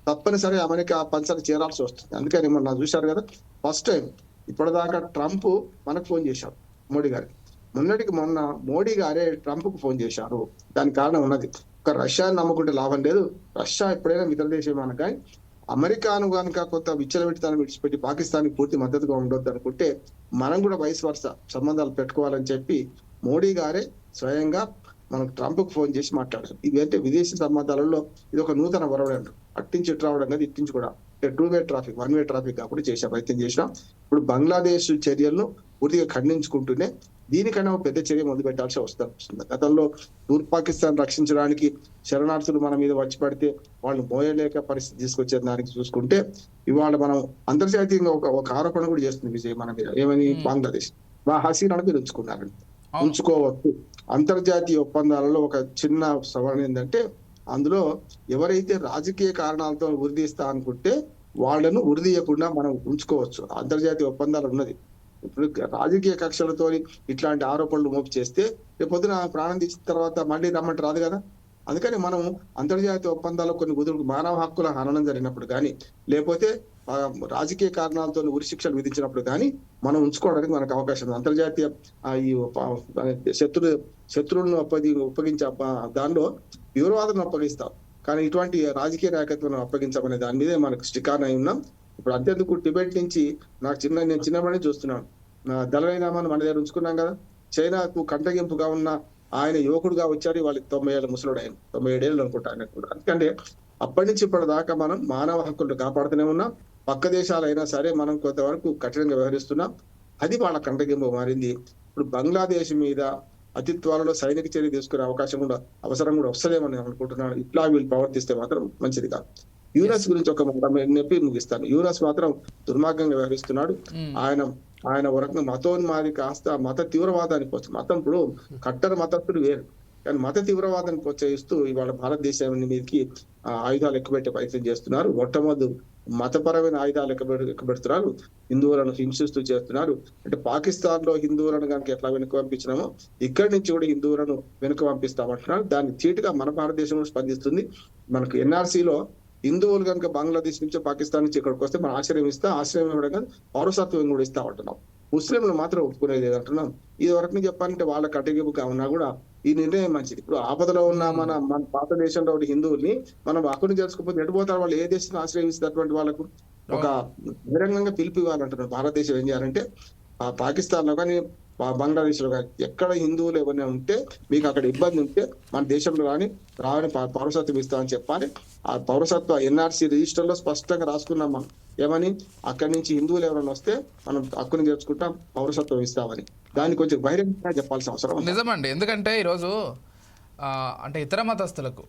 తప్పనిసరి అమెరికా పంచని చేరాల్సి వస్తుంది. అందుకని మొన్న చూశారు కదా, ఫస్ట్ టైం ఇప్పటిదాకా ట్రంప్ మనకు ఫోన్ చేశారు మోడీ గారికి. మొన్నటికి మొన్న మోడీ గారే ట్రంప్ కు ఫోన్ చేశారు. దానికి కారణం ఉన్నది. ఒక రష్యాని నమ్ముకుంటే లాభం లేదు. రష్యా ఎప్పుడైనా మిత్ర దేశం అనక అమెరికాను కనుక కొంత విచ్చలవిడితనం విడిచిపెట్టి పాకిస్తాన్కి పూర్తి మద్దతుగా ఉండొద్దు అనుకుంటే మనం కూడా వైస్ వర్స సంబంధాలు పెట్టుకోవాలని చెప్పి మోడీ గారే స్వయంగా మనకు ట్రంప్ కు ఫోన్ చేసి మాట్లాడారు. ఇది అంటే విదేశీ సంబంధాలలో ఇది ఒక నూతన వరవడి అంటారు. అట్టించి ఇటు రావడం కదా, ఇట్టించి కూడా two way traffic, one way traffic కాకుండా చేసే ప్రయత్నం చేసినాం. ఇప్పుడు బంగ్లాదేశ్ చర్యలను పూర్తిగా ఖండించుకుంటూనే దీనికన్నా ఒక పెద్ద చర్య మొదలు పెట్టాల్సి వస్తుంది. గతంలో తూర్పు పాకిస్తాన్ రక్షించడానికి శరణార్థులు మన మీద వచ్చి పడితే వాళ్ళు మోయలేక పరిస్థితి తీసుకొచ్చే దానికి చూసుకుంటే ఇవాళ మనం అంతర్జాతీయంగా ఒక ఆరోపణ కూడా చేస్తుంది విజయ్ మన మీద. ఏమని? బంగ్లాదేశ్ హసీనాను మీరు ఉంచుకున్నారండి. ఉంచుకోవచ్చు. అంతర్జాతీయ ఒప్పందాలలో ఒక చిన్న సవరణ ఏంటంటే, అందులో ఎవరైతే రాజకీయ కారణాలతో ఉరిదీస్తా అనుకుంటే వాళ్ళను ఉరిదీయకుండా మనం ఉంచుకోవచ్చు. అంతర్జాతీయ ఒప్పందాలు ఉన్నది. ఇప్పుడు రాజకీయ కక్షలతో ఇట్లాంటి ఆరోపణలు మోపి చేస్తే రేపు పొద్దున ప్రాణం తీసిన తర్వాత మళ్ళీ రమ్మంటే రాదు కదా. అందుకని మనం అంతర్జాతీయ ఒప్పందాలు కొన్ని కుదురు మానవ హక్కుల హననం జరిగినప్పుడు కానీ, లేకపోతే రాజకీయ కారణాలతో ఉరి శిక్షలు విధించినప్పుడు కానీ మనం ఉంచుకోవడానికి మనకు అవకాశం ఉంది. అంతర్జాతీయ ఈ శత్రువులను ఉపయోగించే దానిలో తీవ్రవాదులను అప్పగిస్తాం, కానీ ఇటువంటి రాజకీయ నాయకత్వం అప్పగించమనే దాని మీదే మనకు స్టికార్ అయి ఉన్నాం. ఇప్పుడు అంతేందుకు టిబెట్ నుంచి నేను చిన్నప్పటి చూస్తున్నాను. దళై లామాను మన దగ్గర ఉంచుకున్నాం కదా. చైనాకు కంటగింపుగా ఉన్న ఆయన యువకుడుగా వచ్చాడు. వాళ్ళకి 90 ఏళ్ళ ముసలుడు, ఆయన 97 ఏళ్ళు అనుకుంటా ఆయన కూడా. ఎందుకంటే అప్పటి నుంచి ఇప్పటిదాకా మనం మానవ హక్కులను కాపాడుతూనే ఉన్నాం. పక్క దేశాలైనా సరే మనం కొంతవరకు కఠినంగా వ్యవహరిస్తున్నాం. అది వాళ్ళ కంటగింపు మారింది. ఇప్పుడు బంగ్లాదేశ్ మీద అతి త్వరలో సైనిక చర్య తీసుకునే అవకాశం కూడా అవసరం కూడా వస్తలేమని అనుకుంటున్నాను. ఇట్లా వీళ్ళు ప్రవర్తిస్తే మాత్రం మంచిది కాదు. యూనస్ గురించి ఒక చెప్పి ముగిస్తాను. యూనస్ మాత్రం దుర్మార్గంగా వ్యవహరిస్తున్నాడు. ఆయన వరకు మతోన్మాది కాస్త మత తీవ్రవాదాన్ని మతం ఇప్పుడు కట్టర్ మతస్థుడు వేరు, కానీ మత తీవ్రవాదాన్ని ప్రోత్సహిస్తూ ఇవాళ భారతదేశం మీదకి ఆయుధాలు ఎక్కుపెట్టే ప్రయత్నం చేస్తున్నారు. మొట్టమొదటి మతపరమైన ఆయుధాలు ఎక్కుపెడుతున్నారు. హిందువులను హింసిస్తూ చేస్తున్నారు. అంటే పాకిస్తాన్ లో హిందువులను కనుక ఎట్లా వెనుక పంపించినామో ఇక్కడి నుంచి కూడా హిందువులను వెనుక పంపిస్తామంటున్నారు. దాన్ని చీటుగా మన భారతదేశం స్పందిస్తుంది. మనకు ఎన్ఆర్సీలో హిందువులు కనుక బంగ్లాదేశ్ నుంచి పాకిస్తాన్ నుంచి ఇక్కడికి వస్తే మనం ఆశ్రయం ఇవ్వడం కాదు, పౌరసత్వం కూడా ఇస్తా ఉంటున్నాం. ముస్లింలు మాత్రం ఒప్పుకునేది అంటున్నాం. ఇది వరకు చెప్పాలంటే వాళ్ళ కట్టగిపుగా ఉన్నా కూడా ఈ నిర్ణయం మంచిది. ఇప్పుడు ఆపదలో ఉన్న మన భారతదేశంలో హిందువుల్ని మనం అక్కడిని చేసుకోకపోతే ఎడిపోతారు. వాళ్ళు ఏ దేశాన్ని ఆశ్రయిస్తున్నటువంటి వాళ్ళకు ఒక బహిరంగంగా పిలుపు ఇవ్వాలంటున్నారు. భారతదేశం ఏం చేయాలంటే పాకిస్తాన్ లో కానీ బంగ్లాదేశ్ లో కానీ ఎక్కడ హిందువులు ఎవరైనా ఉంటే మీకు అక్కడ ఇబ్బంది ఉంటే మన దేశంలో రాని పౌరసత్వం ఇస్తామని చెప్పాలి. ఆ పౌరసత్వ ఎన్ఆర్సీ రిజిస్టర్ లో స్పష్టంగా రాసుకున్నాం మనం. ఏమని? అక్కడి నుంచి హిందువులు ఎవరైనా వస్తే మనం హక్కుని చేర్చుకుంటాం, పౌరసత్వం ఇస్తామని. దాన్ని కొంచెం బహిరంగంగా చెప్పాల్సిన అవసరం నిజమండి. ఎందుకంటే ఈరోజు అంటే ఇతర మతస్థులకు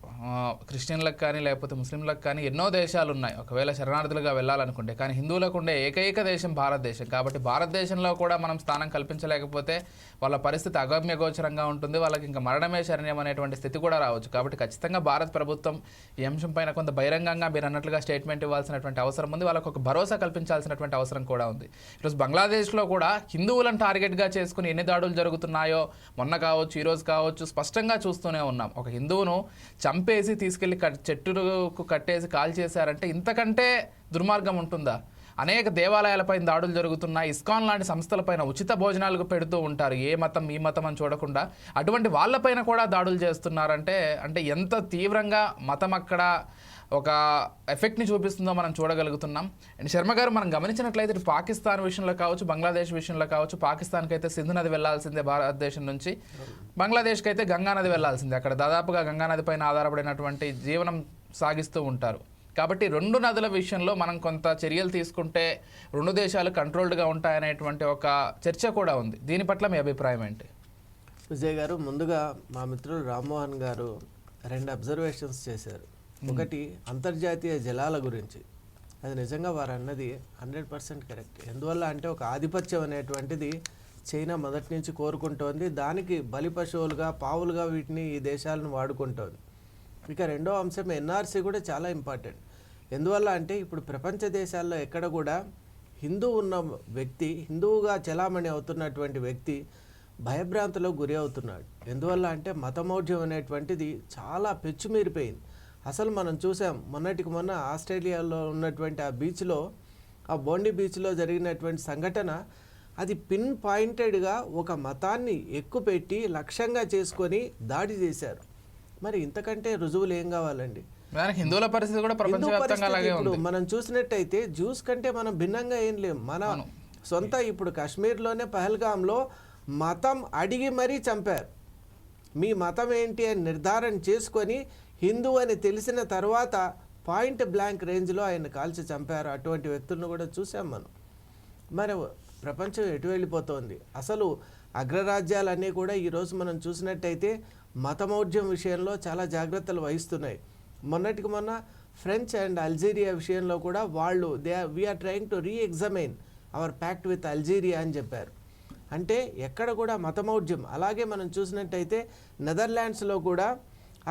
క్రిస్టియన్లకు కానీ లేకపోతే ముస్లింలకు కానీ ఎన్నో దేశాలు ఉన్నాయి ఒకవేళ శరణార్థులుగా వెళ్ళాలనుకుంటే. కానీ హిందువులకు ఉండే ఏకైక దేశం భారతదేశం. కాబట్టి భారతదేశంలో కూడా మనం స్థానం కల్పించలేకపోతే వాళ్ళ పరిస్థితి అగమ్య గోచరంగా ఉంటుంది. వాళ్ళకి ఇంకా మరణమే శరణ్యం అనేటువంటి స్థితి కూడా రావచ్చు. కాబట్టి ఖచ్చితంగా భారత ప్రభుత్వం ఈ అంశం పైన కొంత బహిరంగంగా మీరు అన్నట్లుగా స్టేట్మెంట్ ఇవ్వాల్సినటువంటి అవసరం ఉంది. వాళ్ళకు ఒక భరోసా కల్పించాల్సినటువంటి అవసరం కూడా ఉంది. ఈరోజు బంగ్లాదేశ్లో కూడా హిందువులను టార్గెట్గా చేసుకుని ఎన్ని దాడులు జరుగుతున్నాయో మొన్న కావచ్చు, ఈరోజు కావచ్చు, స్పష్టంగా చూస్తూనే ఉన్నాం. ఒక హిందువును చంపేసి తీసుకెళ్లి చెట్టుకు కట్టేసి కాల్ చేశారంటే ఇంతకంటే దుర్మార్గం ఉంటుందా? అనేక దేవాలయాలపైన దాడులు జరుగుతున్నాయి. ఇస్కాన్ లాంటి సంస్థలపైన ఉచిత భోజనాలకు పెడుతూ ఉంటారు. ఏ మతం ఈ మతం అని చూడకుండా అటువంటి వాళ్ళపైన కూడా దాడులు చేస్తున్నారంటే అంటే ఎంత తీవ్రంగా మతం అక్కడ ఒక ఎఫెక్ట్ని చూపిస్తుందో మనం చూడగలుగుతున్నాం. అండ్ శర్మ గారు, మనం గమనించినట్లయితే పాకిస్తాన్ విషయంలో కావచ్చు, బంగ్లాదేశ్ విషయంలో కావచ్చు, పాకిస్తాన్కి అయితే సింధు నది వెళ్లాల్సిందే భారతదేశం నుంచి, బంగ్లాదేశ్కి అయితే గంగా నది వెళ్లాల్సిందే. అక్కడ దాదాపుగా గంగా నది పైన ఆధారపడినటువంటి జీవనం సాగిస్తూ ఉంటారు. కాబట్టి రెండు నదుల విషయంలో మనం కొంత చర్యలు తీసుకుంటే రెండు దేశాలు కంట్రోల్డ్గా ఉంటాయనేటువంటి ఒక చర్చ కూడా ఉంది. దీని పట్ల మీ అభిప్రాయం ఏంటి? విజయ్ గారు, ముందుగా మా మిత్రులు రామ్మోహన్ గారు 2 అబ్జర్వేషన్స్ చేశారు. ఒకటి అంతర్జాతీయ జలాల గురించి. అది నిజంగా వారు అన్నది 100% కరెక్ట్. ఎందువల్ల అంటే ఒక ఆధిపత్యం అనేటువంటిది చైనా మొదటి నుంచి కోరుకుంటోంది. దానికి బలి పశువులుగా పావులుగా వీటిని ఈ దేశాలను వాడుకుంటోంది. ఇక రెండో అంశం ఎన్ఆర్సీ కూడా చాలా ఇంపార్టెంట్. ఎందువల్ల అంటే ఇప్పుడు ప్రపంచ దేశాల్లో ఎక్కడ కూడా హిందూ ఉన్న వ్యక్తి, హిందువుగా చలామణి అవుతున్నటువంటి వ్యక్తి భయభ్రాంతులకు గురి అవుతున్నాడు. ఎందువల్ల అంటే మతమౌఢ్యం అనేటువంటిది చాలా పెచ్చుమీరిపోయింది. అసలు మనం చూసాం మొన్నటికి మొన్న ఆస్ట్రేలియాలో ఉన్నటువంటి ఆ బీచ్లో, ఆ బోండి బీచ్లో జరిగినటువంటి సంఘటన, అది పిన్ పాయింటెడ్గా ఒక మతాన్ని ఎక్కుపెట్టి లక్ష్యంగా చేసుకొని దాడి చేశారు. మరి ఇంతకంటే రుజువులు ఏం కావాలండి? దానికి హిందువుల పరిస్థితి కూడా ప్రపంచవ్యాప్తంగా అలాగే ఉంది. ఇప్పుడు మనం చూసినట్టయితే జ్యూస్ కంటే మనం భిన్నంగా ఏం లేం. మన సొంత ఇప్పుడు కాశ్మీర్లోనే పహల్గాంలో మతం అడిగి మరీ చంపారు. మీ మతం ఏంటి అని నిర్ధారణ చేసుకొని హిందూ అని తెలిసిన తర్వాత పాయింట్ బ్లాంక్ రేంజ్లో ఆయన కాల్చి చంపారు. అటువంటి వ్యక్తులను కూడా చూసాం మనం. మరి ప్రపంచం ఎటు వెళ్ళిపోతోంది? అసలు అగ్రరాజ్యాలన్నీ కూడా ఈరోజు మనం చూసినట్టయితే మతమౌఢ్యం విషయంలో చాలా జాగ్రత్తలు వహిస్తున్నాయి. మొన్నటికి మొన్న ఫ్రెంచ్ అండ్ అల్జీరియా విషయంలో కూడా వాళ్ళు we're trying to reexamine our pact with Algeria అని చెప్పారు. అంటే ఎక్కడ కూడా మతమౌఢ్యం. అలాగే మనం చూసినట్టయితే నెదర్లాండ్స్లో కూడా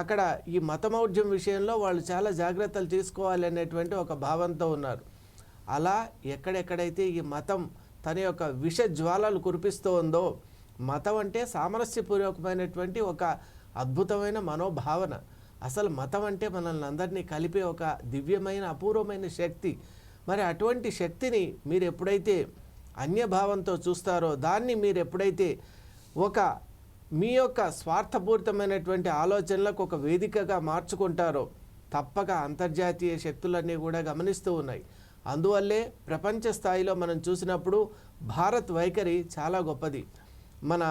అక్కడ ఈ మతమౌఢ్యం విషయంలో వాళ్ళు చాలా జాగ్రత్తలు తీసుకోవాలి అనేటువంటి ఒక భావంతో ఉన్నారు. అలా ఎక్కడెక్కడైతే ఈ మతం తన యొక్క విష జ్వాలలు కురిపిస్తూ ఉందో, మతం అంటే సామరస్యపూర్వకమైనటువంటి ఒక అద్భుతమైన మనోభావన. అసలు మతం అంటే మనల్ని అందరినీ కలిపే ఒక దివ్యమైన అపూర్వమైన శక్తి. మరి అటువంటి శక్తిని మీరు ఎప్పుడైతే అన్యభావంతో చూస్తారో, దాన్ని మీరు ఎప్పుడైతే మీ యొక్క స్వార్థపూరితమైనటువంటి ఆలోచనలకు ఒక వేదికగా మార్చుకుంటారో, తప్పక అంతర్జాతీయ శక్తులన్నీ కూడా గమనిస్తూ ఉన్నాయి. అందువల్లే ప్రపంచ స్థాయిలో మనం చూసినప్పుడు భారత్ వైఖరి చాలా గొప్పది. మన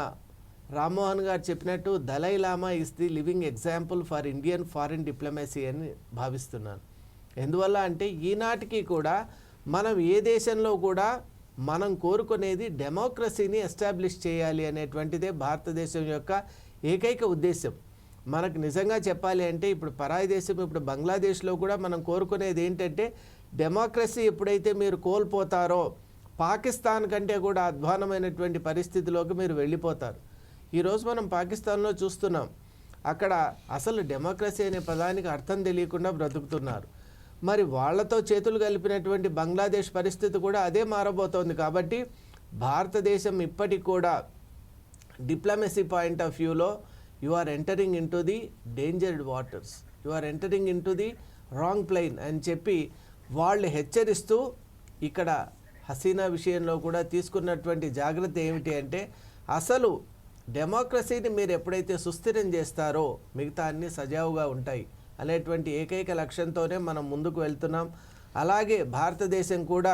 రామ్మోహన్ గారు చెప్పినట్టు Dalai Lama is the living example for Indian foreign diplomacy అని భావిస్తున్నాను. ఎందువల్ల అంటే ఈనాటికి కూడా మనం ఏ దేశంలో కూడా మనం కోరుకునేది డెమోక్రసీని ఎస్టాబ్లిష్ చేయాలి అనేటువంటిదే భారతదేశం యొక్క ఏకైక ఉద్దేశం. మనకు నిజంగా చెప్పాలి అంటే ఇప్పుడు పరాయి దేశం, ఇప్పుడు బంగ్లాదేశ్లో కూడా మనం కోరుకునేది ఏంటంటే డెమోక్రసీ ఎప్పుడైతే మీరు కోల్పోతారో పాకిస్తాన్ కంటే కూడా అధ్వానమైనటువంటి పరిస్థితిలోకి మీరు వెళ్ళిపోతారు. ఈరోజు మనం పాకిస్తాన్లో చూస్తున్నాం, అక్కడ అసలు డెమోక్రసీ అనే పదానికి అర్థం తెలియకుండా బ్రతుకుతున్నారు. మరి వాళ్లతో చేతులు కలిపినటువంటి బంగ్లాదేశ్ పరిస్థితి కూడా అదే మారబోతోంది. కాబట్టి భారతదేశం ఇప్పటికి కూడా డిప్లొమసీ పాయింట్ ఆఫ్ వ్యూలో you are entering into the dangered waters, you are entering into the wrong plane అని చెప్పి వాళ్ళు హెచ్చరిస్తూ, ఇక్కడ హసీనా విషయంలో కూడా తీసుకున్నటువంటి జాగ్రత్త ఏమిటి అంటే అసలు డెమోక్రసీని మీరు ఎప్పుడైతే సుస్థిరం చేస్తారో మిగతా అన్నీ సజావుగా ఉంటాయి అనేటువంటి ఏకైక లక్ష్యంతోనే మనం ముందుకు వెళ్తున్నాం. అలాగే భారతదేశం కూడా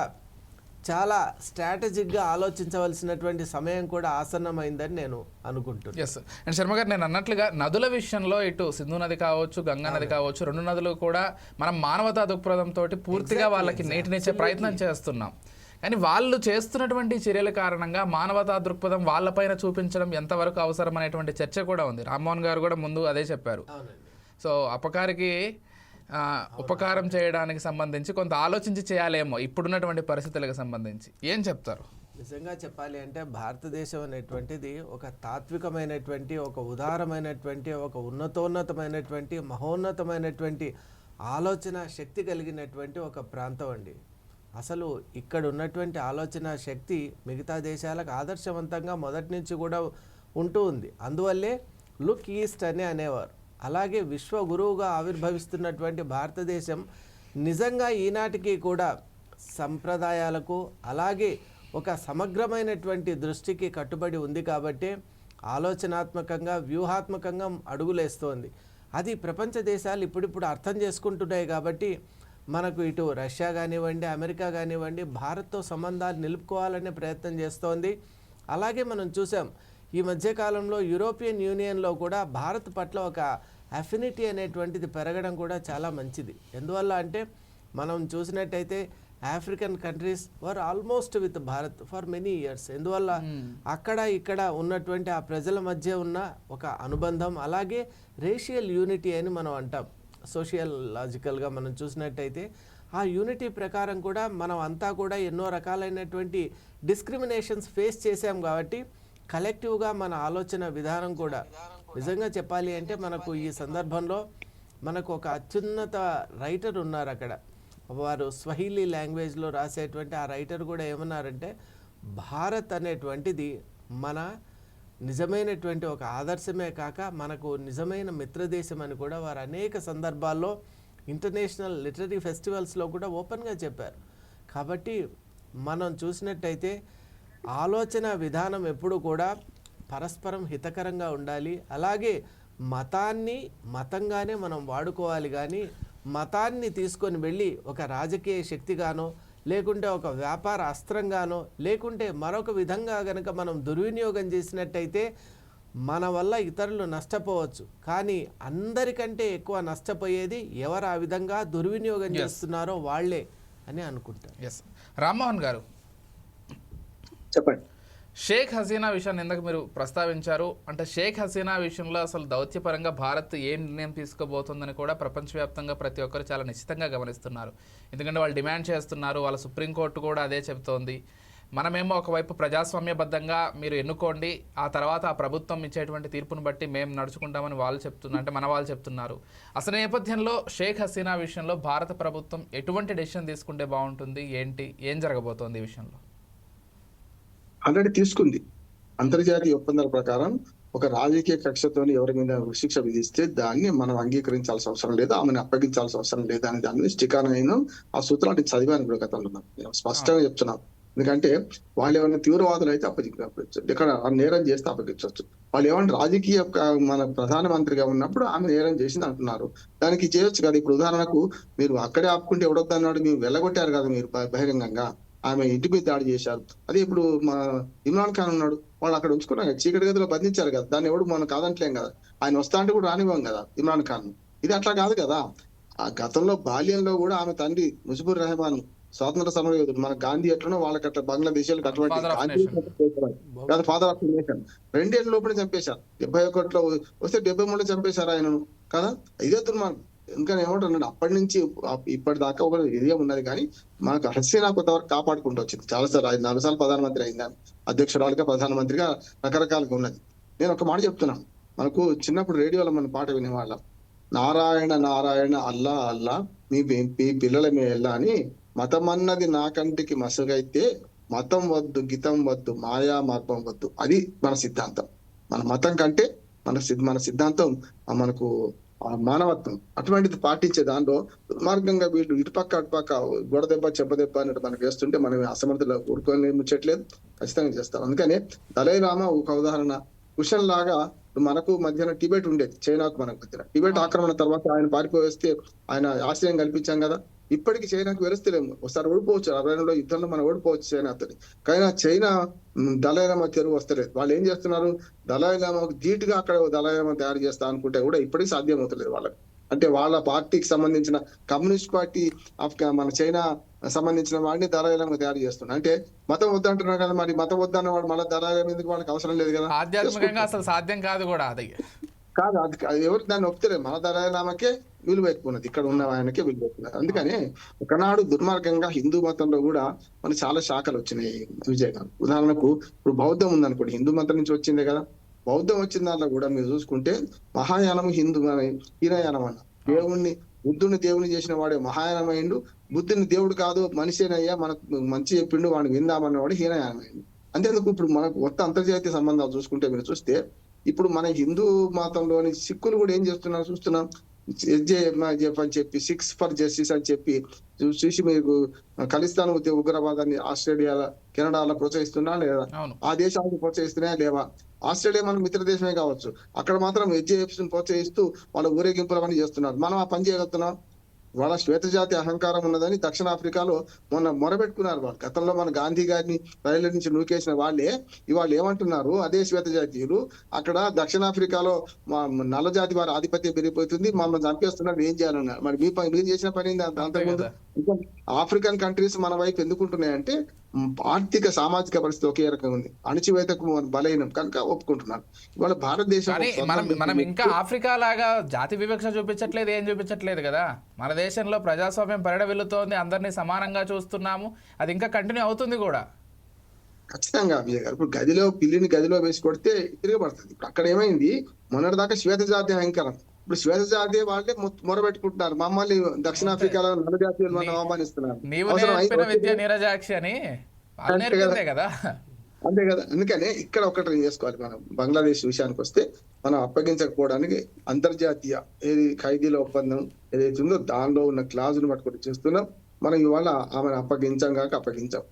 చాలా స్ట్రాటజిక్గా ఆలోచించవలసినటువంటి సమయం కూడా ఆసన్నమైందని నేను అనుకుంటున్నాను. ఎస్. అండ్ శర్మ గారు, నేను అన్నట్లుగా నదుల విషయంలో ఇటు సింధు నది కావచ్చు, గంగా నది కావచ్చు, రెండు నదులు కూడా మనం మానవతా దృక్పథంతో పూర్తిగా వాళ్ళకి నీటినిచ్చే ప్రయత్నం చేస్తున్నాం. కానీ వాళ్ళు చేస్తున్నటువంటి చర్యల కారణంగా మానవతా దృక్పథం వాళ్ళపైన చూపించడం ఎంతవరకు అవసరం అనేటువంటి చర్చ కూడా ఉంది. రామ్మోహన్ గారు కూడా ముందు అదే చెప్పారు. సో అపకారికి ఉపకారం చేయడానికి సంబంధించి కొంత ఆలోచించి చేయాలేమో ఇప్పుడున్నటువంటి పరిస్థితులకు సంబంధించి. ఏం చెప్తారు? నిజంగా చెప్పాలి అంటే భారతదేశం అనేటువంటిది ఒక తాత్వికమైనటువంటి, ఒక ఉదారమైనటువంటి, ఒక ఉన్నతోన్నతమైనటువంటి, మహోన్నతమైనటువంటి ఆలోచన శక్తి కలిగినటువంటి ఒక ప్రాంతం అండి. అసలు ఇక్కడ ఉన్నటువంటి ఆలోచన శక్తి మిగతా దేశాలకు ఆదర్శవంతంగా మొదటి నుంచి కూడా ఉంటూ ఉంది. అందువల్లే లుక్ ఈస్ట్ అని అనేవారు. అలాగే విశ్వ గురువుగా ఆవిర్భవిస్తున్నటువంటి భారతదేశం నిజంగా ఈనాటికి కూడా సంప్రదాయాలకు అలాగే ఒక సమగ్రమైనటువంటి దృష్టికి కట్టుబడి ఉంది. కాబట్టి ఆలోచనాత్మకంగా, వ్యూహాత్మకంగా అడుగులేస్తోంది. అది ప్రపంచ దేశాలు ఇప్పుడిప్పుడు అర్థం చేసుకుంటున్నాయి. కాబట్టి మనకు ఇటు రష్యా కానివ్వండి, అమెరికా కానివ్వండి భారత్తో సంబంధాలు నిలుపుకోవాలనే ప్రయత్నం చేస్తోంది. అలాగే మనం చూసాం ఈ మధ్యకాలంలో యూరోపియన్ యూనియన్లో కూడా భారత్ పట్ల ఒక అఫినిటీ అనేటువంటిది పెరగడం కూడా చాలా మంచిది. ఎందువల్ల అంటే మనం చూసినట్టయితే African countries were almost with Bharat for many years. ఎందువల్ల అక్కడ ఇక్కడ ఉన్నటువంటి ఆ ప్రజల మధ్య ఉన్న ఒక అనుబంధం, అలాగే రేషియల్ యూనిటీ అని మనం అంటాం. సోషియల్ లాజికల్గా మనం చూసినట్టయితే ఆ యూనిటీ ప్రకారం కూడా మనం అంతా కూడా ఎన్నో రకాలైనటువంటి డిస్క్రిమినేషన్స్ ఫేస్ చేసాం. కాబట్టి కలెక్టివ్గా మన ఆలోచన విధానం కూడా నిజంగా చెప్పాలి అంటే మనకు ఈ సందర్భంలో మనకు ఒక అత్యున్నత రైటర్ ఉన్నారు అక్కడ. వారు స్వహీలీ లాంగ్వేజ్లో రాసేటువంటి ఆ రైటర్ కూడా ఏమన్నారంటే, భారత్ అనేటువంటిది మన నిజమైనటువంటి ఒక ఆదర్శమే కాక మనకు నిజమైన మిత్రదేశం అని కూడా వారు అనేక సందర్భాల్లో ఇంటర్నేషనల్ లిటరరీ ఫెస్టివల్స్లో కూడా ఓపెన్గా చెప్పారు. కాబట్టి మనం చూసినట్టయితే ఆలోచన విధానం ఎప్పుడు కూడా పరస్పరం హితకరంగా ఉండాలి. అలాగే మతాన్ని మతంగానే మనం వాడుకోవాలి, కానీ మతాన్ని తీసుకొని వెళ్ళి ఒక రాజకీయ శక్తిగానో లేకుంటే ఒక వ్యాపార అస్త్రంగానో లేకుంటే మరొక విధంగా గనక మనం దుర్వినియోగం చేసినట్టయితే మన వల్ల ఇతరులు నష్టపోవచ్చు, కానీ అందరికంటే ఎక్కువ నష్టపోయేది ఎవరు ఆ విధంగా దుర్వినియోగం చేస్తున్నారో వాళ్ళే అని అనుకుంటారు. ఎస్, రామ్మోహన్ గారు చెప్పండి. షేక్ హసీనా విషయాన్ని ఇందాక మీరు ప్రస్తావించారు. అంటే షేక్ హసీనా విషయంలో అసలు దౌత్యపరంగా భారత్ ఏ నిర్ణయం తీసుకోబోతుందని కూడా ప్రపంచవ్యాప్తంగా ప్రతి ఒక్కరు చాలా నిశ్చితంగా గమనిస్తున్నారు. ఎందుకంటే వాళ్ళు డిమాండ్ చేస్తున్నారు, వాళ్ళ సుప్రీంకోర్టు కూడా అదే చెబుతోంది. మనమేమో ఒకవైపు ప్రజాస్వామ్యబద్ధంగా మీరు ఎన్నుకోండి, ఆ తర్వాత ఆ ప్రభుత్వం ఇచ్చేటువంటి తీర్పును బట్టి మేము నడుచుకుంటామని వాళ్ళు చెప్తున్నారు, అంటే మన వాళ్ళు చెప్తున్నారు. అసలు నేపథ్యంలో షేక్ హసీనా విషయంలో భారత ప్రభుత్వం ఎటువంటి డెసిషన్ తీసుకుంటే బాగుంటుంది, ఏంటి, ఏం జరగబోతోంది ఈ విషయంలో? ఆల్రెడీ తీసుకుంది. అంతర్జాతీయ ఒప్పందాల ప్రకారం ఒక రాజకీయ కక్షతోని ఎవరి మీద శిక్ష విధిస్తే దాన్ని మనం అంగీకరించాల్సిన అవసరం లేదు, ఆమెను అప్పగించాల్సిన అవసరం లేదు అనే దాని మీద స్టికాన్ అయిన ఆ సూత్రాన్ని చదివాను కూడా గతంలో. నేను స్పష్టంగా చెప్తున్నాను. ఎందుకంటే వాళ్ళు ఏమైనా తీవ్రవాదులు అయితే అప్పగించవచ్చు, ఇక్కడ నేరం చేస్తే అప్పగించవచ్చు. వాళ్ళు ఏమైనా రాజకీయ మన ప్రధానమంత్రిగా ఉన్నప్పుడు ఆమె నేరం చేసింది అంటున్నారు, దానికి చేయొచ్చు కదా. ఇప్పుడు ఉదాహరణకు మీరు అక్కడే ఆపుకుంటే ఎవడొద్దన్నాడు, మీరు వెళ్ళగొట్టారు కదా మీరు బహిరంగంగా, ఆమె ఇంటి మీద దాడి చేశారు. అదే ఇప్పుడు మా ఇమ్రాన్ ఖాన్ ఉన్నాడు, వాళ్ళు అక్కడ ఉంచుకున్నారు కదా, చీకటి గదిలో బంధించారు కదా, దాన్ని ఎవడు మనం కాదంటలేం కదా. ఆయన వస్తా అంటే కూడా రానివ్వం కదా ఇమ్రాన్ ఖాన్. ఇది అట్లా కాదు కదా. ఆ గతంలో బాల్యంలో కూడా ఆమె తండ్రి ముజిబుర్ రెహమాన్ స్వాతంత్ర సమరయోధుడు, మన గాంధీ ఎట్లనో వాళ్ళకి అట్లా బంగ్లాదేశ్ అటువంటి ఫాదర్ ఆఫ్ నేషన్ 2 ఏళ్ళ లోపలే చంపేశారు. 71లో వస్తే 73లో చంపేశారు ఆయనను కదా. ఇదే దుర్మార్గం. ఇంకా ఏమంటున్నాడు, అప్పటి నుంచి ఇప్పటిదాకా ఒక ఇదే ఉన్నది, కానీ మనకు హసీనా కొంతవరకు కాపాడుకుంటూ వచ్చింది. చాలాసార్లు 4 సార్లు ప్రధానమంత్రి అయింది, అధ్యక్షురాలుగా ప్రధానమంత్రిగా రకరకాలుగా ఉన్నది. నేను ఒక మాట చెప్తున్నాను, మనకు చిన్నప్పుడు రేడియోలో మన పాట వినేవాళ్ళం, నారాయణ నారాయణ అల్లా అల్లా మీ పిల్లల మీ ఎల్లా అని. మతం అన్నది నా కంటికి మసగైతే మతం వద్దు గితం వద్దు మాయా మార్గం వద్దు. అది మన సిద్ధాంతం. మన మతం కంటే మన సిద్ధాంతం మనకు మానవత్వం. అటువంటిది పాటించే దానిలో దుర్మార్గంగా వీళ్ళు ఇటుపక్క అటుపక్క గొడదెబ్బ చెప్పదెబ్బ అన్నట్టు మనకు వేస్తుంటే మనం అసమర్థులు ఊరుకొని ముచ్చట్లేదు, ఖచ్చితంగా చేస్తాం. అందుకనే దలైలామా ఒక ఉదాహరణ. కుషన్ లాగా మనకు మధ్యన టిబెట్ ఉండేది, చైనాకు మనకు మధ్యన. టిబెట్ ఆక్రమణ తర్వాత ఆయన పారిపోయేస్తే ఆయన ఆశ్రయం కల్పించాం కదా. ఇప్పటికి చైనాకు వెలుస్తలేము, ఒకసారి ఓడిపోవచ్చు, 60లో యుద్ధంలో మనం ఓడిపోవచ్చు చైనాతో. కానీ చైనా దలైలామా తెరువు వస్తలేదు. వాళ్ళు ఏం చేస్తున్నారు, దలైలామాకు ధీటుగా అక్కడ దలైలామా తయారు చేస్తా అనుకుంటే కూడా ఇప్పటికీ సాధ్యం అవుతలేదు వాళ్ళకి. అంటే వాళ్ళ పార్టీకి సంబంధించిన కమ్యూనిస్ట్ పార్టీ మన చైనా సంబంధించిన వాడిని దళాయిలంగా తయారు చేస్తున్నారు. అంటే మతం వద్దంటున్నారు కదా, మరి మతం వద్దన్న వాడు మళ్ళీ దళాయిలం ఎందుకు, వాళ్ళకి అవసరం లేదు కదా. ఆధ్యాత్మికంగా అసలు సాధ్యం కాదు కూడా అది కాదు, అది ఎవరు దాన్ని ఒప్పుతలేదు. మన దళాయిలామకే విలువ ఎక్కువ ఉన్నది, ఇక్కడ ఉన్న ఆయనకే విలువ ఎక్కువ. అందుకని ఒకనాడు దుర్మార్గంగా హిందూ మతంలో కూడా మనకి చాలా శాఖలు వచ్చినాయి విజయ్ గారు. ఉదాహరణకు ఇప్పుడు బౌద్ధం ఉందనుకోండి, హిందూ మతం నుంచి వచ్చిందే కదా. బౌద్ధం వచ్చిన దాంట్లో కూడా మీరు చూసుకుంటే మహాయానం హిందూ హీనయానం అన్న. బుద్ధుని దేవుని చేసిన వాడే మహాయానం అయిండు, బుద్ధుని దేవుడు కాదు మనిషినయ్యా మనకు మంచి చెప్పిండు వాడిని విందామన్నవాడు హీనయానం అయిండు. అంతేందుకు ఇప్పుడు మనకు మొత్తం అంతర్జాతీయ సంబంధాలు చూసుకుంటే మీరు చూస్తే ఇప్పుడు మన హిందూ మతంలోని సిక్కులు కూడా ఏం చేస్తున్నారు చూస్తున్నాం. అని చెప్పి 6 for Justice అని చెప్పి చూసి మీకు ఖలిస్తాన్ ఉగ్రవాదాన్ని ఆస్ట్రేలియా కెనడాలో ప్రోత్సహిస్తున్నా లేదా, ఆ దేశాలను ప్రోత్సహిస్తున్నాయా లేవా. ఆస్ట్రేలియా మనకు మిత్ర దేశమే కావచ్చు, అక్కడ మాత్రం హెచ్ఏఎఫ్స్ ప్రోత్సహిస్తూ వాళ్ళ ఊరేగింపులు అవన్నీ చేస్తున్నారు. మనం ఆ పని చేయగలుగుతున్నాం. వాళ్ళ శ్వేతజాతి అహంకారం ఉన్నదని దక్షిణాఫ్రికాలో మొన్న మొరబెట్టుకున్నారు వాళ్ళు. గతంలో మన గాంధీ గారిని రైళ్ల నుంచి నూకేసిన వాళ్ళే ఇవాళ ఏమంటున్నారు, అదే శ్వేతజాతీయులు అక్కడ దక్షిణాఫ్రికాలో నల్ల జాతి వారి ఆధిపత్యం పెరిగిపోతుంది, మమ్మల్ని చంపేస్తున్నారు, ఏం చేయాలన్నారు. మరి మీరు చేసిన పని అంతకుముందు. ఆఫ్రికన్ కంట్రీస్ మన వైపు ఎందుకుంటున్నాయంటే ఆర్థిక సామాజిక పరిస్థితి ఒకే రకంగా ఉంది, అణచివేతకు బలహీనం కనుక ఒప్పుకుంటున్నారు. ఇవాళ భారతదేశం మనం ఇంకా ఆఫ్రికా లాగా జాతి వివక్ష చూపించట్లేదు, ఏం చూపించట్లేదు కదా. మన దేశంలో ప్రజాస్వామ్యం పరిడవిల్లుతోంది, అందరినీ సమానంగా చూస్తున్నాము, అది ఇంకా కంటిన్యూ అవుతుంది కూడా. ఖచ్చితంగా విజయ్ గారు. ఇప్పుడు పిల్లిని గదిలో వేసి కొడితే తిరగబడుతుంది. ఇప్పుడు అక్కడ ఏమైంది, మొన్నటిదాకా శ్వేత జాతి అహంకారం, ఇప్పుడు శ్వేత జాతి వాళ్ళే మొరబెట్టుకుంటున్నారు, మమ్మల్ని దక్షిణాఫ్రికాలో నల్ల జాతీయులు మనం అవమానిస్తున్నారు. నీవు అవసరం నేర్పిన అయితే విద్య నీరజాక్షి అని వాళ్ళు నేర్పిందే కదా. అంతే కదా. అందుకనే ఇక్కడ ఒకటి చేసుకోవాలి మనం. బంగ్లాదేశ్ విషయానికి వస్తే మనం అప్పగించకపోవడానికి అంతర్జాతీయ ఏది ఖైదీల ఒప్పందం ఏదైతే ఉందో దానిలో ఉన్న క్లాజులు పట్టుకొని చేస్తున్నాం. మనం ఇవాళ ఆమెను అప్పగించాం,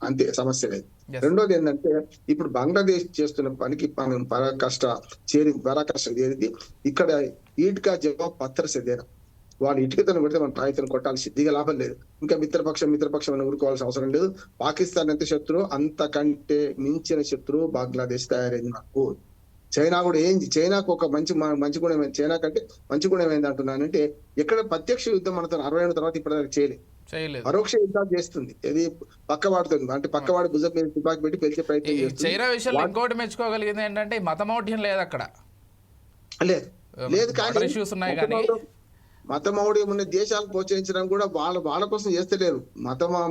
అంతే, సమస్య లేదు. రెండోది ఏంటంటే, ఇప్పుడు బంగ్లాదేశ్ చేస్తున్న పనికి మనం పరాకాష్ట చేరింది. ఇక్కడ ఈట్కా జవాబు పత్తర్ సేదేనా, వాళ్ళు ఇటుకతను పెడితే మనం ప్రాయతను కొట్టాలి, సిద్ధిగా లాభం లేదు. ఇంకా మిత్రపక్షం అని ఊరుకోవాల్సిన అవసరం లేదు. పాకిస్తాన్ ఎంత శత్రువు, అంతకంటే మించిన శత్రువు బంగ్లాదేశ్ తయారైంది నాకు. చైనా కూడా చైనాకు ఒక మంచి గుణం ఏంది, చైనా కంటే మంచి గుణం ఏంది అంటున్నానంటే, ఎక్కడ ప్రత్యక్ష యుద్ధం మనతో 60 ఏళ్ళ తర్వాత ఇప్పటిదాకా చేయలేదు. పరోక్ష యుద్ధాలు చేస్తుంది. ఇది పక్కవాడుతుంది, అంటే పక్కవాడి భుజం మీద తుపాకి పెట్టి పెంచే ప్రయత్నం చేస్తుంది. చైనా విషయంలో ఇంకోటి మెచ్చుకోగలిగింది ఏంటంటే మతమౌఢ్యం లేదు అక్కడ. లేదు కానీ ఇష్యూస్ ఉన్నాయి కానీ మతమౌఢ్యం ఉన్న దేశాలకు ప్రోత్సహించడం కూడా వాళ్ళ కోసం చేస్తలేరు.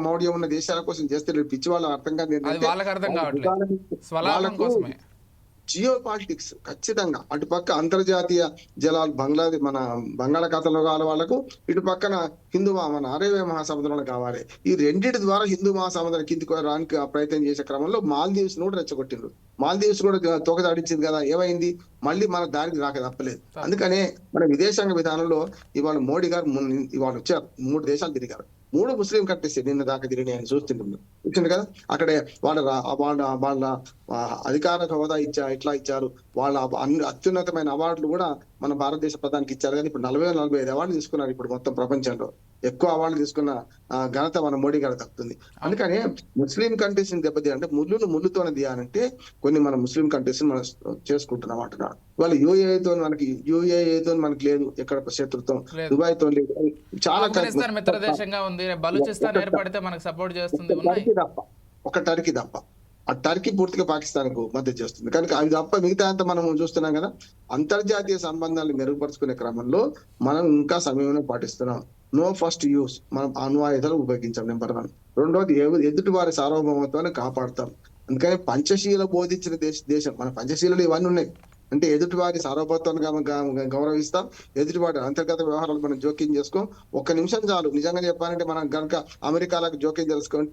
మౌఢ్యం ఉన్న దేశాల కోసం చేస్తలేరు. పిచ్చి వాళ్ళ అర్థం కాదు, వాళ్ళకి అర్థం కావట్లేదు, స్వలాభం కోసమే. జియో పాలిటిక్స్ ఖచ్చితంగా అటుపక్క అంతర్జాతీయ జలాలు మన బంగాళాఖాతంలో కావాలి వాళ్ళకు, ఇటు పక్కన మన అరేబియా మహాసముద్రంలో కావాలి. ఈ రెండింటి ద్వారా హిందూ మహాసముద్రం కిందికి రానికి ప్రయత్నం చేసే క్రమంలో మాల్దీవ్స్ కూడా రెచ్చగొట్టిండ్రు. మాల్దీవ్స్ కూడా తోకదాడించింది కదా, ఏమైంది, మళ్ళీ మన దారికి రాక తప్పలేదు. అందుకనే మన విదేశాంగ విధానంలో ఇవాళ మోడీ గారు ఇవాళ వచ్చారు, 3 దేశాలు తిరిగారు. 3 ముస్లిం కంట్రీస్ నిన్న దాకా తిరిగి ఆయన చూస్తుండే కదా. అక్కడే వాళ్ళ అధికార హోదా ఇట్లా ఇచ్చారు. వాళ్ళ అత్యున్నతమైన అవార్డులు కూడా మన భారతదేశ ప్రధానికి ఇచ్చారు. కానీ ఇప్పుడు 40-45 అవార్డులు తీసుకున్నారు. ఇప్పుడు మొత్తం ప్రపంచంలో ఎక్కువ అవార్డులు తీసుకున్న ఘనత మన మోడీ గారు తప్పుతుంది. అందుకనే ముస్లిం కంట్రీస్ ని దెబ్బతీయాలంటే ముళ్ళుతోనే తీయాలంటే కొన్ని మన ముస్లిం కంట్రీస్ మనం చేసుకుంటున్నాం అంటున్నారు. వాళ్ళు యూఏతో మనకి లేదు ఎక్కడ శత్రుత్వం, దుబాయ్ తో లేదు. చాలా మిత్ర దేశంగా ఉంది, బలూచిస్తాన్ ఏర్పడితే మనకు సపోర్ట్ చేస్తుంది. ఒక టర్కీ తప్ప ఆ టర్కీ పూర్తిగా పాకిస్తాన్ కు మద్దతు చేస్తుంది. కనుక అది తప్ప మిగతా అంతా మనం చూస్తున్నాం కదా. అంతర్జాతీయ సంబంధాలను మెరుగుపరుచుకునే క్రమంలో మనం ఇంకా సమయంలో పాటిస్తున్నాం. నో ఫస్ట్ యూస్, మనం అణ్వాయుధాలు ఉపయోగించాం, నెంబర్ 1. రెండోది ఎదుటి వారి సార్వభౌమత్వాన్ని కాపాడుతాం. అందుకని పంచశీల బోధించిన దేశం మన పంచశీలలు ఇవన్నీ ఉన్నాయి. అంటే ఎదుటివారి సార్వభౌమత్వాన్ని గౌరవిస్తాం, ఎదుటివారి అంతర్గత వ్యవహారాలు మనం జోక్యం చేసుకోం. 1 నిమిషం చాలు. నిజంగా చెప్పాలంటే మనం కనుక అమెరికాలకు జోక్యం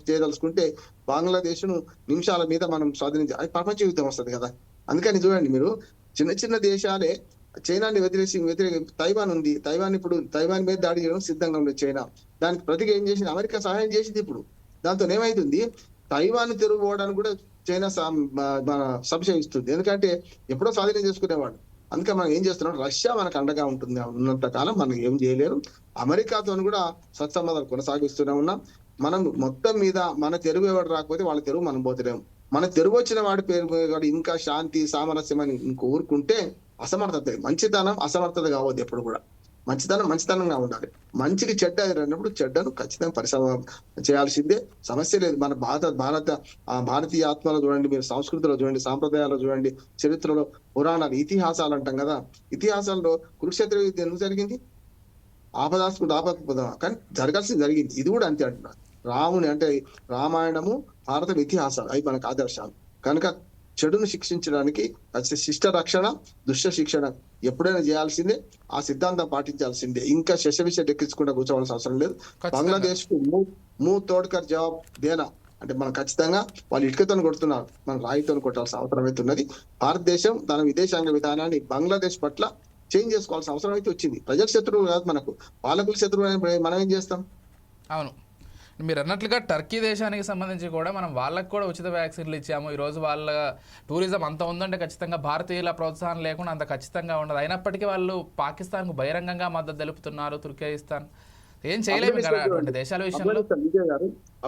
చేయదలుచుకుంటే బంగ్లాదేశ్ ను నిమిషాల మీద మనం స్వాధీనించాలి. అది ప్రపంచ యుద్ధం వస్తుంది కదా. అందుకని చూడండి, మీరు చిన్న దేశాలే చైనాని తైవాన్ ఉంది. తైవాన్ మీద దాడి చేయడం సిద్ధంగా ఉంది చైనా. దానికి ప్రతిగా ఏం చేసింది, అమెరికా సహాయం చేసింది. ఇప్పుడు దాంతో ఏమైతుంది, తైవాన్ తిరుగుపోవడానికి కూడా చైనా సంశయిస్తుంది. ఎందుకంటే ఎప్పుడో స్వాధీనం చేసుకునేవాడు. అందుకే మనం ఏం చేస్తున్నాం, రష్యా మనకు అండగా ఉన్నంత కాలం మనం ఏం చేయలేరు. అమెరికాతో కూడా సత్సంబంధాలు కొనసాగిస్తూనే ఉన్నాం. మనం మొత్తం మీద మన తెరుగు ఎవరు రాకపోతే వాళ్ళ తెరుగు మనం పోతలేము. మన తెరుగు వచ్చిన వాడి పేరు ఇంకా శాంతి సామరస్యం అని ఊరుకుంటే అసమర్థత, మంచితనం అసమర్థత కావద్దు. ఎప్పుడు కూడా మంచితనంగా ఉండాలి. మంచికి చెడ్డ అన్నప్పుడు చెడ్డను ఖచ్చితంగా పరిశ్రమ చేయాల్సిందే, సమస్య లేదు. మన భారతీయ ఆత్మలో చూడండి, మీరు సంస్కృతిలో చూడండి, సాంప్రదాయాల్లో చూడండి, చరిత్రలో, పురాణాలు, ఇతిహాసాలు అంటాం కదా. ఇతిహాసాల్లో కురుక్షేత్ర యుద్ధం ఎందుకు జరిగింది, ఆపదాస్పద కానీ జరగాల్సింది జరిగింది. ఇది కూడా అంతే అంటున్నారు. రాముని అంటే రామాయణము, భారతం ఇతిహాసాలు అవి మనకు ఆదర్శాలు. కనుక చెడును శిక్షించడానికి శిష్ట రక్షణ, దుష్ట శిక్షణ ఎప్పుడైనా చేయాల్సిందే. ఆ సిద్ధాంతం పాటించాల్సిందే. ఇంకా శశవిష ఎక్కించుకుంటూ కూర్చోవాల్సిన అవసరం లేదు. బంగ్లాదేశ్ కు తోడ్కర్ జవాబ్ దేనా అంటే మనం ఖచ్చితంగా వాళ్ళు ఇటుకతో కొడుతున్నారు, మనం రాయితో కొట్టాల్సిన అవసరం అయితే ఉన్నది. భారతదేశం తన విదేశాంగ విధానాన్ని బంగ్లాదేశ్ పట్ల చేంజ్ చేసుకోవాల్సిన అవసరం అయితే వచ్చింది. ప్రజల శత్రువు కాదు మనకు, పాలకుల శత్రువు. మనం ఏం చేస్తాం? అవును, మీరు అన్నట్లుగా టర్కీ దేశానికి సంబంధించి కూడా మనం వాళ్ళకు కూడా ఉచిత వ్యాక్సిన్లు ఇచ్చాము. ఈరోజు వాళ్ళ టూరిజం అంత ఉందంటే ఖచ్చితంగా భారతీయుల ప్రోత్సాహం లేకుండా అంత ఖచ్చితంగా ఉండదు. అయినప్పటికీ వాళ్ళు పాకిస్తాన్కు బహిరంగంగా మద్దతు తెలుపుతున్నారు. తుర్కిస్తాన్ ఏం చేయలేము కదా అటువంటి దేశాల విషయంలో.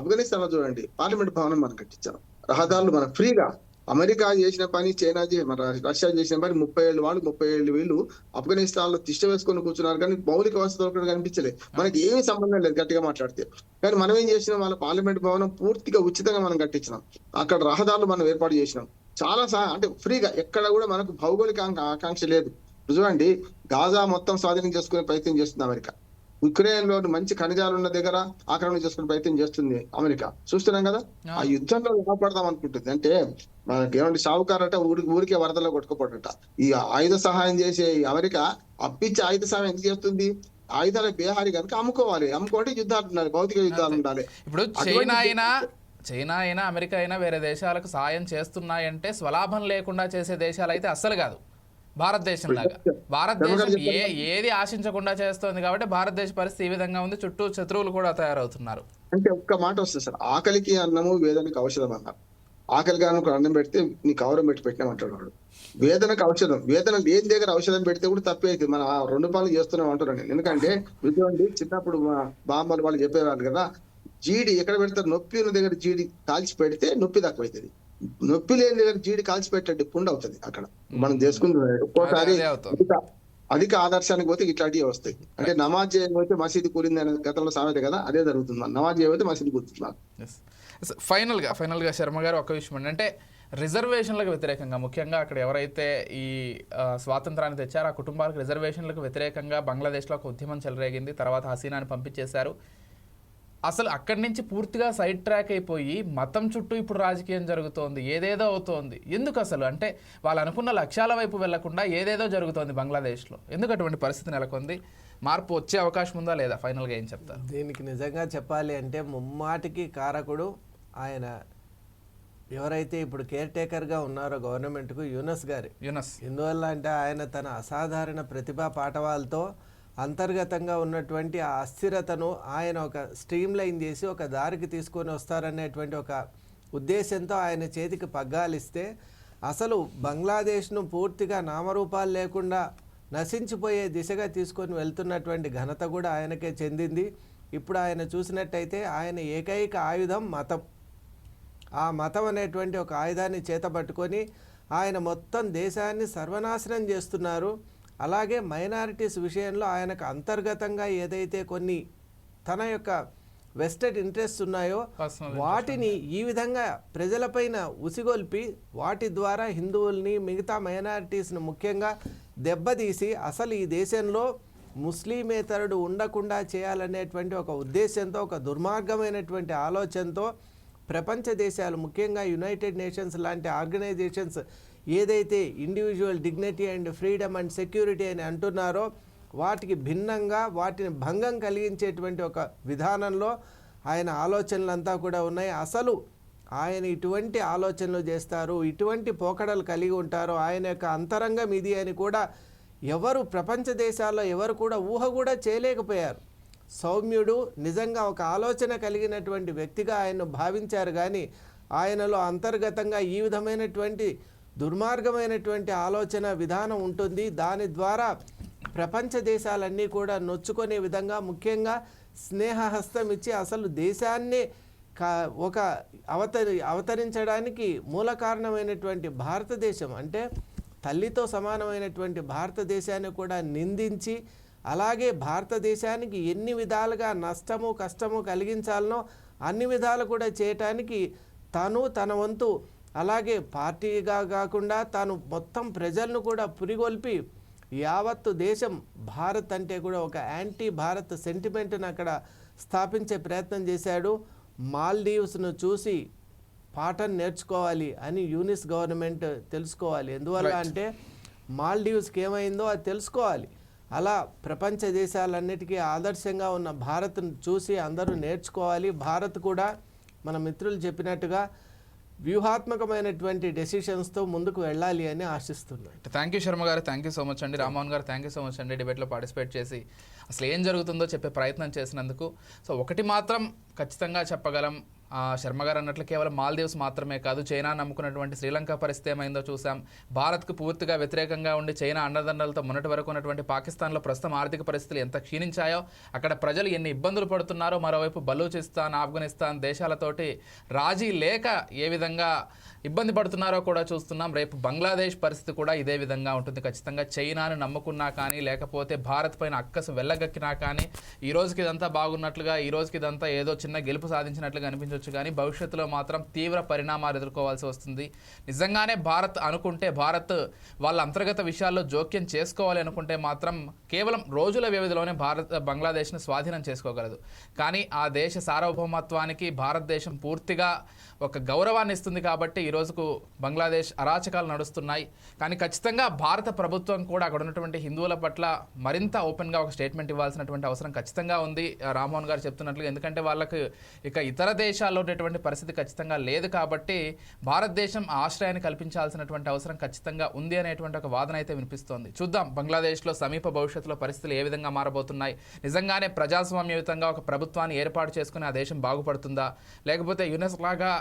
ఆఫ్ఘనిస్తాన్ లో చూడండి, పార్లమెంట్ భవనం మనం కట్టించాం. రహదారులు మనం ఫ్రీగా. అమెరికా చేసిన పని, చైనా రష్యా చేసిన పని 30 ఏళ్ళు వాళ్ళు 30 ఏళ్ళు వీళ్ళు ఆఫ్ఘనిస్తాన్ లో తిష్ట వేసుకొని కూర్చున్నారు. కానీ మౌలిక వసతులు ఒకటి కనిపించలే. మనకి ఏమీ సంబంధం లేదు గట్టిగా మాట్లాడితే. కానీ మనం ఏం చేసినాం, వాళ్ళ పార్లమెంట్ భవనం పూర్తిగా ఉచితంగా మనం కట్టించినాం. అక్కడ రహదారులు మనం ఏర్పాటు చేసినాం. చాలా అంటే ఫ్రీగా. ఎక్కడ కూడా మనకు భౌగోళిక ఆకాంక్ష లేదు. చూడండి, గాజా మొత్తం స్వాధీనం చేసుకునే ప్రయత్నం చేస్తుంది అమెరికా. ఉక్రెయిన్ లోని మంచి ఖనిజాలు ఉన్న దగ్గర ఆక్రమణ చేసుకునే ప్రయత్నం చేస్తుంది అమెరికా. చూస్తున్నాం కదా. ఆ యుద్ధంలో లాభపడదాం అనుకుంటుంది. అంటే మనకి ఏమంటే షావుకారు అంటే ఊరికే వరదలో కొట్టుకుపోటట. ఈ ఆయుధ సహాయం చేసే ఈ అమెరికా అప్పిచ్చి ఆయుధ సహాయం ఎందుకు చేస్తుంది? ఆయుధాల బేహారి కనుక అమ్ముకోవాలి యుద్ధాలు ఉండాలి, భౌతిక యుద్ధాలు ఉండాలి. ఇప్పుడు చైనా అయినా అమెరికా అయినా వేరే దేశాలకు సాయం చేస్తున్నాయంటే స్వలాభం లేకుండా చేసే దేశాలు అయితే అస్సలు కాదు. భారతదేశం లాగా భారతదేశం ఏది ఆశించకుండా చేస్తోంది కాబట్టి భారతదేశ పరిస్థితి ఈ విధంగా ఉంది. చుట్టూ శత్రువులు కూడా తయారవుతున్నారు. అంటే ఒక్క మాట వస్తుంది సార్, ఆకలికి అన్నము వేదనకి ఔషధం అన్నారు. ఆకలిగా అన్నం పెడితే నీ కవరం పెట్టి పెట్టినామంటాడు వాడు. వేదనకు ఔషధం, వేదన లేని దగ్గర ఔషధం పెడితే కూడా తప్పే అవుతుంది. మనం ఆ 2 పనులు చేస్తున్నాం అంటున్నాను నేను. ఎందుకంటే విజయండి చిన్నప్పుడు మా బామ్మలు వాళ్ళు చెప్పేవాళ్ళు కదా, జీడి ఎక్కడ పెడతారు, నొప్పి ఉన్న దగ్గర జీడి కాల్చి పెడితే నొప్పి తక్కువైతుంది, నొప్పి లేని దగ్గర జీడి కాల్చి పెట్టండి పుండు అవుతుంది. అక్కడ మనం చేసుకుంది ఒక్కోసారి అధిక ఆదర్శానికి పోతే ఇట్లాంటివి వస్తాయి. అంటే నమాజ్ చేయకపోతే మసీదు కూలింది అనే గతంలో సామెత కదా, అదే జరుగుతుంది. నమాజ్ చేయకపోతే మసీదు కూర్చున్నారు. ఫైనల్గా శర్మ గారు ఒక విషయం అంటే రిజర్వేషన్లకు వ్యతిరేకంగా, ముఖ్యంగా అక్కడ ఎవరైతే ఈ స్వాతంత్రాన్ని తెచ్చారో ఆ కుటుంబాలకు రిజర్వేషన్లకు వ్యతిరేకంగా బంగ్లాదేశ్లో ఒక ఉద్యమం చెలరేగింది. తర్వాత హసీనాని పంపించేశారు. అసలు అక్కడి నుంచి పూర్తిగా సైడ్ ట్రాక్ అయిపోయి మతం చుట్టూ ఇప్పుడు రాజకీయం జరుగుతోంది, ఏదేదో అవుతోంది. ఎందుకు అసలు? అంటే వాళ్ళు అనుకున్న లక్ష్యాల వైపు వెళ్లకుండా ఏదేదో జరుగుతోంది బంగ్లాదేశ్లో. ఎందుకు అటువంటి పరిస్థితి నెలకొంది? మార్పు వచ్చే అవకాశం ఉందా లేదా? ఫైనల్గా ఏం చెప్తారు? దీనికి నిజంగా చెప్పాలి అంటే ముమ్మాటికి కారకుడు ఆయన ఎవరైతే ఇప్పుడు కేర్ టేకర్గా ఉన్నారో గవర్నమెంట్కు, యూనస్ గారి. ఎందువల్ల అంటే ఆయన తన అసాధారణ ప్రతిభా పాఠవాలతో అంతర్గతంగా ఉన్నటువంటి ఆ అస్థిరతను ఆయన ఒక స్ట్రీమ్ లైన్ చేసి ఒక దారికి తీసుకొని వస్తారనేటువంటి ఒక ఉద్దేశంతో ఆయన చేతికి పగ్గాలిస్తే అసలు బంగ్లాదేశ్ను పూర్తిగా నామరూపాలు లేకుండా నశించిపోయే దిశగా తీసుకొని వెళ్తున్నటువంటి ఘనత కూడా ఆయనకే చెందింది. ఇప్పుడు ఆయన చూసినట్టయితే ఆయన ఏకైక ఆయుధం మతం. ఆ మతం అనేటువంటి ఒక ఆయుధాన్ని చేతబట్టుకొని ఆయన మొత్తం దేశాన్ని సర్వనాశనం చేస్తున్నారు. అలాగే మైనారిటీస్ విషయంలో ఆయనకు అంతర్గతంగా ఏదైతే కొన్ని తన యొక్క వెస్టెడ్ ఇంట్రెస్ట్ ఉన్నాయో వాటిని ఈ విధంగా ప్రజలపైన ఉసిగొల్పి వాటి ద్వారా హిందువుల్ని, మిగతా మైనారిటీస్ను ముఖ్యంగా దెబ్బతీసి అసలు ఈ దేశంలో ముస్లిమేతరుడు ఉండకుండా చేయాలనేటువంటి ఒక ఉద్దేశంతో, ఒక దుర్మార్గమైనటువంటి ఆలోచనతో ప్రపంచ దేశాలు, ముఖ్యంగా యునైటెడ్ నేషన్స్ లాంటి ఆర్గనైజేషన్స్ ఏదైతే individual dignity and freedom and security అని అంటున్నారో వాటికి భిన్నంగా వాటిని భంగం కలిగించేటువంటి ఒక విధానంలో ఆయన ఆలోచనలంతా కూడా ఉన్నాయి. అసలు ఆయన ఇటువంటి ఆలోచనలు చేస్తారు, ఇటువంటి పోకడలు కలిగి ఉంటారో, ఆయన యొక్క అంతరంగం ఇది అని కూడా ఎవరు ప్రపంచ దేశాల్లో ఎవరు కూడా ఊహ కూడా చేయలేకపోయారు. సౌమ్యుడు, నిజంగా ఒక ఆలోచన కలిగినటువంటి వ్యక్తిగా ఆయన్ను భావించారు. కానీ ఆయనలో అంతర్గతంగా ఈ విధమైనటువంటి దుర్మార్గమైనటువంటి ఆలోచన విధానం ఉంటుంది. దాని ద్వారా ప్రపంచ దేశాలన్నీ కూడా నొచ్చుకునే విధంగా, ముఖ్యంగా స్నేహహస్తం ఇచ్చి అసలు దేశాన్ని ఒక అవతరించడానికి మూల కారణమైనటువంటి భారతదేశం, అంటే తల్లితో సమానమైనటువంటి భారతదేశాన్ని కూడా నిందించి, అలాగే భారతదేశానికి ఎన్ని విధాలుగా నష్టము కష్టము కలిగించాలనో అన్ని విధాలు కూడా చేయటానికి తను తన వంతు, అలాగే పార్టీగా కాకుండా తాను మొత్తం ప్రజలను కూడా పురిగొల్పి యావత్తు దేశం భారత్ అంటే కూడా ఒక యాంటీ భారత్ సెంటిమెంట్ను అక్కడ స్థాపించే ప్రయత్నం చేశాడు. మాల్దీవ్స్ను చూసి పాఠం నేర్చుకోవాలి అని యూనిస్ గవర్నమెంట్ తెలుసుకోవాలి. ఎందువల్ల అంటే మాల్దీవ్స్కి ఏమైందో అది తెలుసుకోవాలి. అలా ప్రపంచ దేశాలన్నిటికీ ఆదర్శంగా ఉన్న భారత్ను చూసి అందరూ నేర్చుకోవాలి. భారత్ కూడా మన మిత్రులు చెప్పినట్టుగా వ్యూహాత్మకమైనటువంటి డెసిషన్స్తో ముందుకు వెళ్ళాలి అని ఆశిస్తున్నాను. థ్యాంక్ యూ శర్మ గారు, థ్యాంక్ యూ సో మచ్ అండి. రామ్మోహన్ గారు థ్యాంక్ యూ సో మచ్ అండి. డిబేట్లో పార్టిసిపేట్ చేసి అసలు ఏం జరుగుతుందో చెప్పే ప్రయత్నం చేసినందుకు. సో ఒకటి మాత్రం ఖచ్చితంగా చెప్పగలం, శర్మ గారు అన్నట్లు కేవలం మాల్దీవ్స్ మాత్రమే కాదు, చైనా నమ్ముకున్నటువంటి శ్రీలంక పరిస్థితి ఏమైందో చూసాం. భారత్కు పూర్తిగా వ్యతిరేకంగా ఉండి చైనా అండదండలతో మొన్నటి వరకు ఉన్నటువంటి పాకిస్తాన్లో ప్రస్తుతం ఆర్థిక పరిస్థితులు ఎంత క్షీణించాయో, అక్కడ ప్రజలు ఎన్ని ఇబ్బందులు పడుతున్నారో, మరోవైపు బలూచిస్తాన్, ఆఫ్ఘనిస్తాన్ దేశాలతోటి రాజీ లేక ఏ విధంగా ఇబ్బంది పడుతున్నారో కూడా చూస్తున్నాం. రేపు బంగ్లాదేశ్ పరిస్థితి కూడా ఇదే విధంగా ఉంటుంది. ఖచ్చితంగా చైనాను నమ్ముకున్నా కానీ, లేకపోతే భారత్ పైన అక్కసు వెళ్ళగక్కినా కానీ, ఈ రోజుకి ఇదంతా బాగున్నట్లుగా, ఈ రోజుకి ఇదంతా ఏదో చిన్న గెలుపు సాధించినట్లుగా అనిపించవచ్చు. ఆలోచించవచ్చు కానీ భవిష్యత్తులో మాత్రం తీవ్ర పరిణామాలు ఎదుర్కోవాల్సి వస్తుంది. నిజంగానే భారత్ అనుకుంటే, భారత్ వాళ్ళ అంతర్గత విషయాల్లో జోక్యం చేసుకోవాలి అనుకుంటే మాత్రం కేవలం రోజుల వ్యవధిలోనే బంగ్లాదేశ్ను స్వాధీనం చేసుకోగలదు. కానీ ఆ దేశ సార్వభౌమత్వానికి భారతదేశం పూర్తిగా ఒక గౌరవాన్ని ఇస్తుంది కాబట్టి ఈ రోజుకు బంగ్లాదేశ్ అరాచకాలు నడుస్తున్నాయి. కానీ ఖచ్చితంగా భారత ప్రభుత్వం కూడా అక్కడ ఉన్నటువంటి హిందువుల పట్ల మరింత ఓపెన్గా ఒక స్టేట్మెంట్ ఇవ్వాల్సినటువంటి అవసరం ఖచ్చితంగా ఉంది, రామ్మోహన్ గారు చెప్తున్నట్లుగా. ఎందుకంటే వాళ్ళకు ఇక ఇతర దేశాల్లో ఉండేటువంటి పరిస్థితి ఖచ్చితంగా లేదు కాబట్టి భారతదేశం ఆశ్రయాన్ని కల్పించాల్సినటువంటి అవసరం ఖచ్చితంగా ఉంది అనేటువంటి ఒక వాదన అయితే వినిపిస్తోంది. చూద్దాం బంగ్లాదేశ్లో సమీప భవిష్యత్తులో పరిస్థితులు ఏ విధంగా మారబోతున్నాయి. నిజంగానే ప్రజాస్వామ్యయుతంగా ఒక ప్రభుత్వాన్ని ఏర్పాటు చేసుకుని ఆ దేశం బాగుపడుతుందా, లేకపోతే యునెస్ లాగా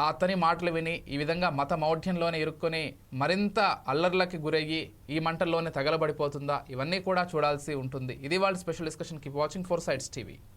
అతని మాటలు విని ఈ విధంగా మత మౌఢ్యంలోనే ఇరుక్కొని మరింత అల్లర్లకి గురయ్యి ఈ మంటల్లోనే తగలబడిపోతుందా, ఇవన్నీ కూడా చూడాల్సి ఉంటుంది. ఇది వాళ్ళ special discussion. Keep watching 4 Sides TV.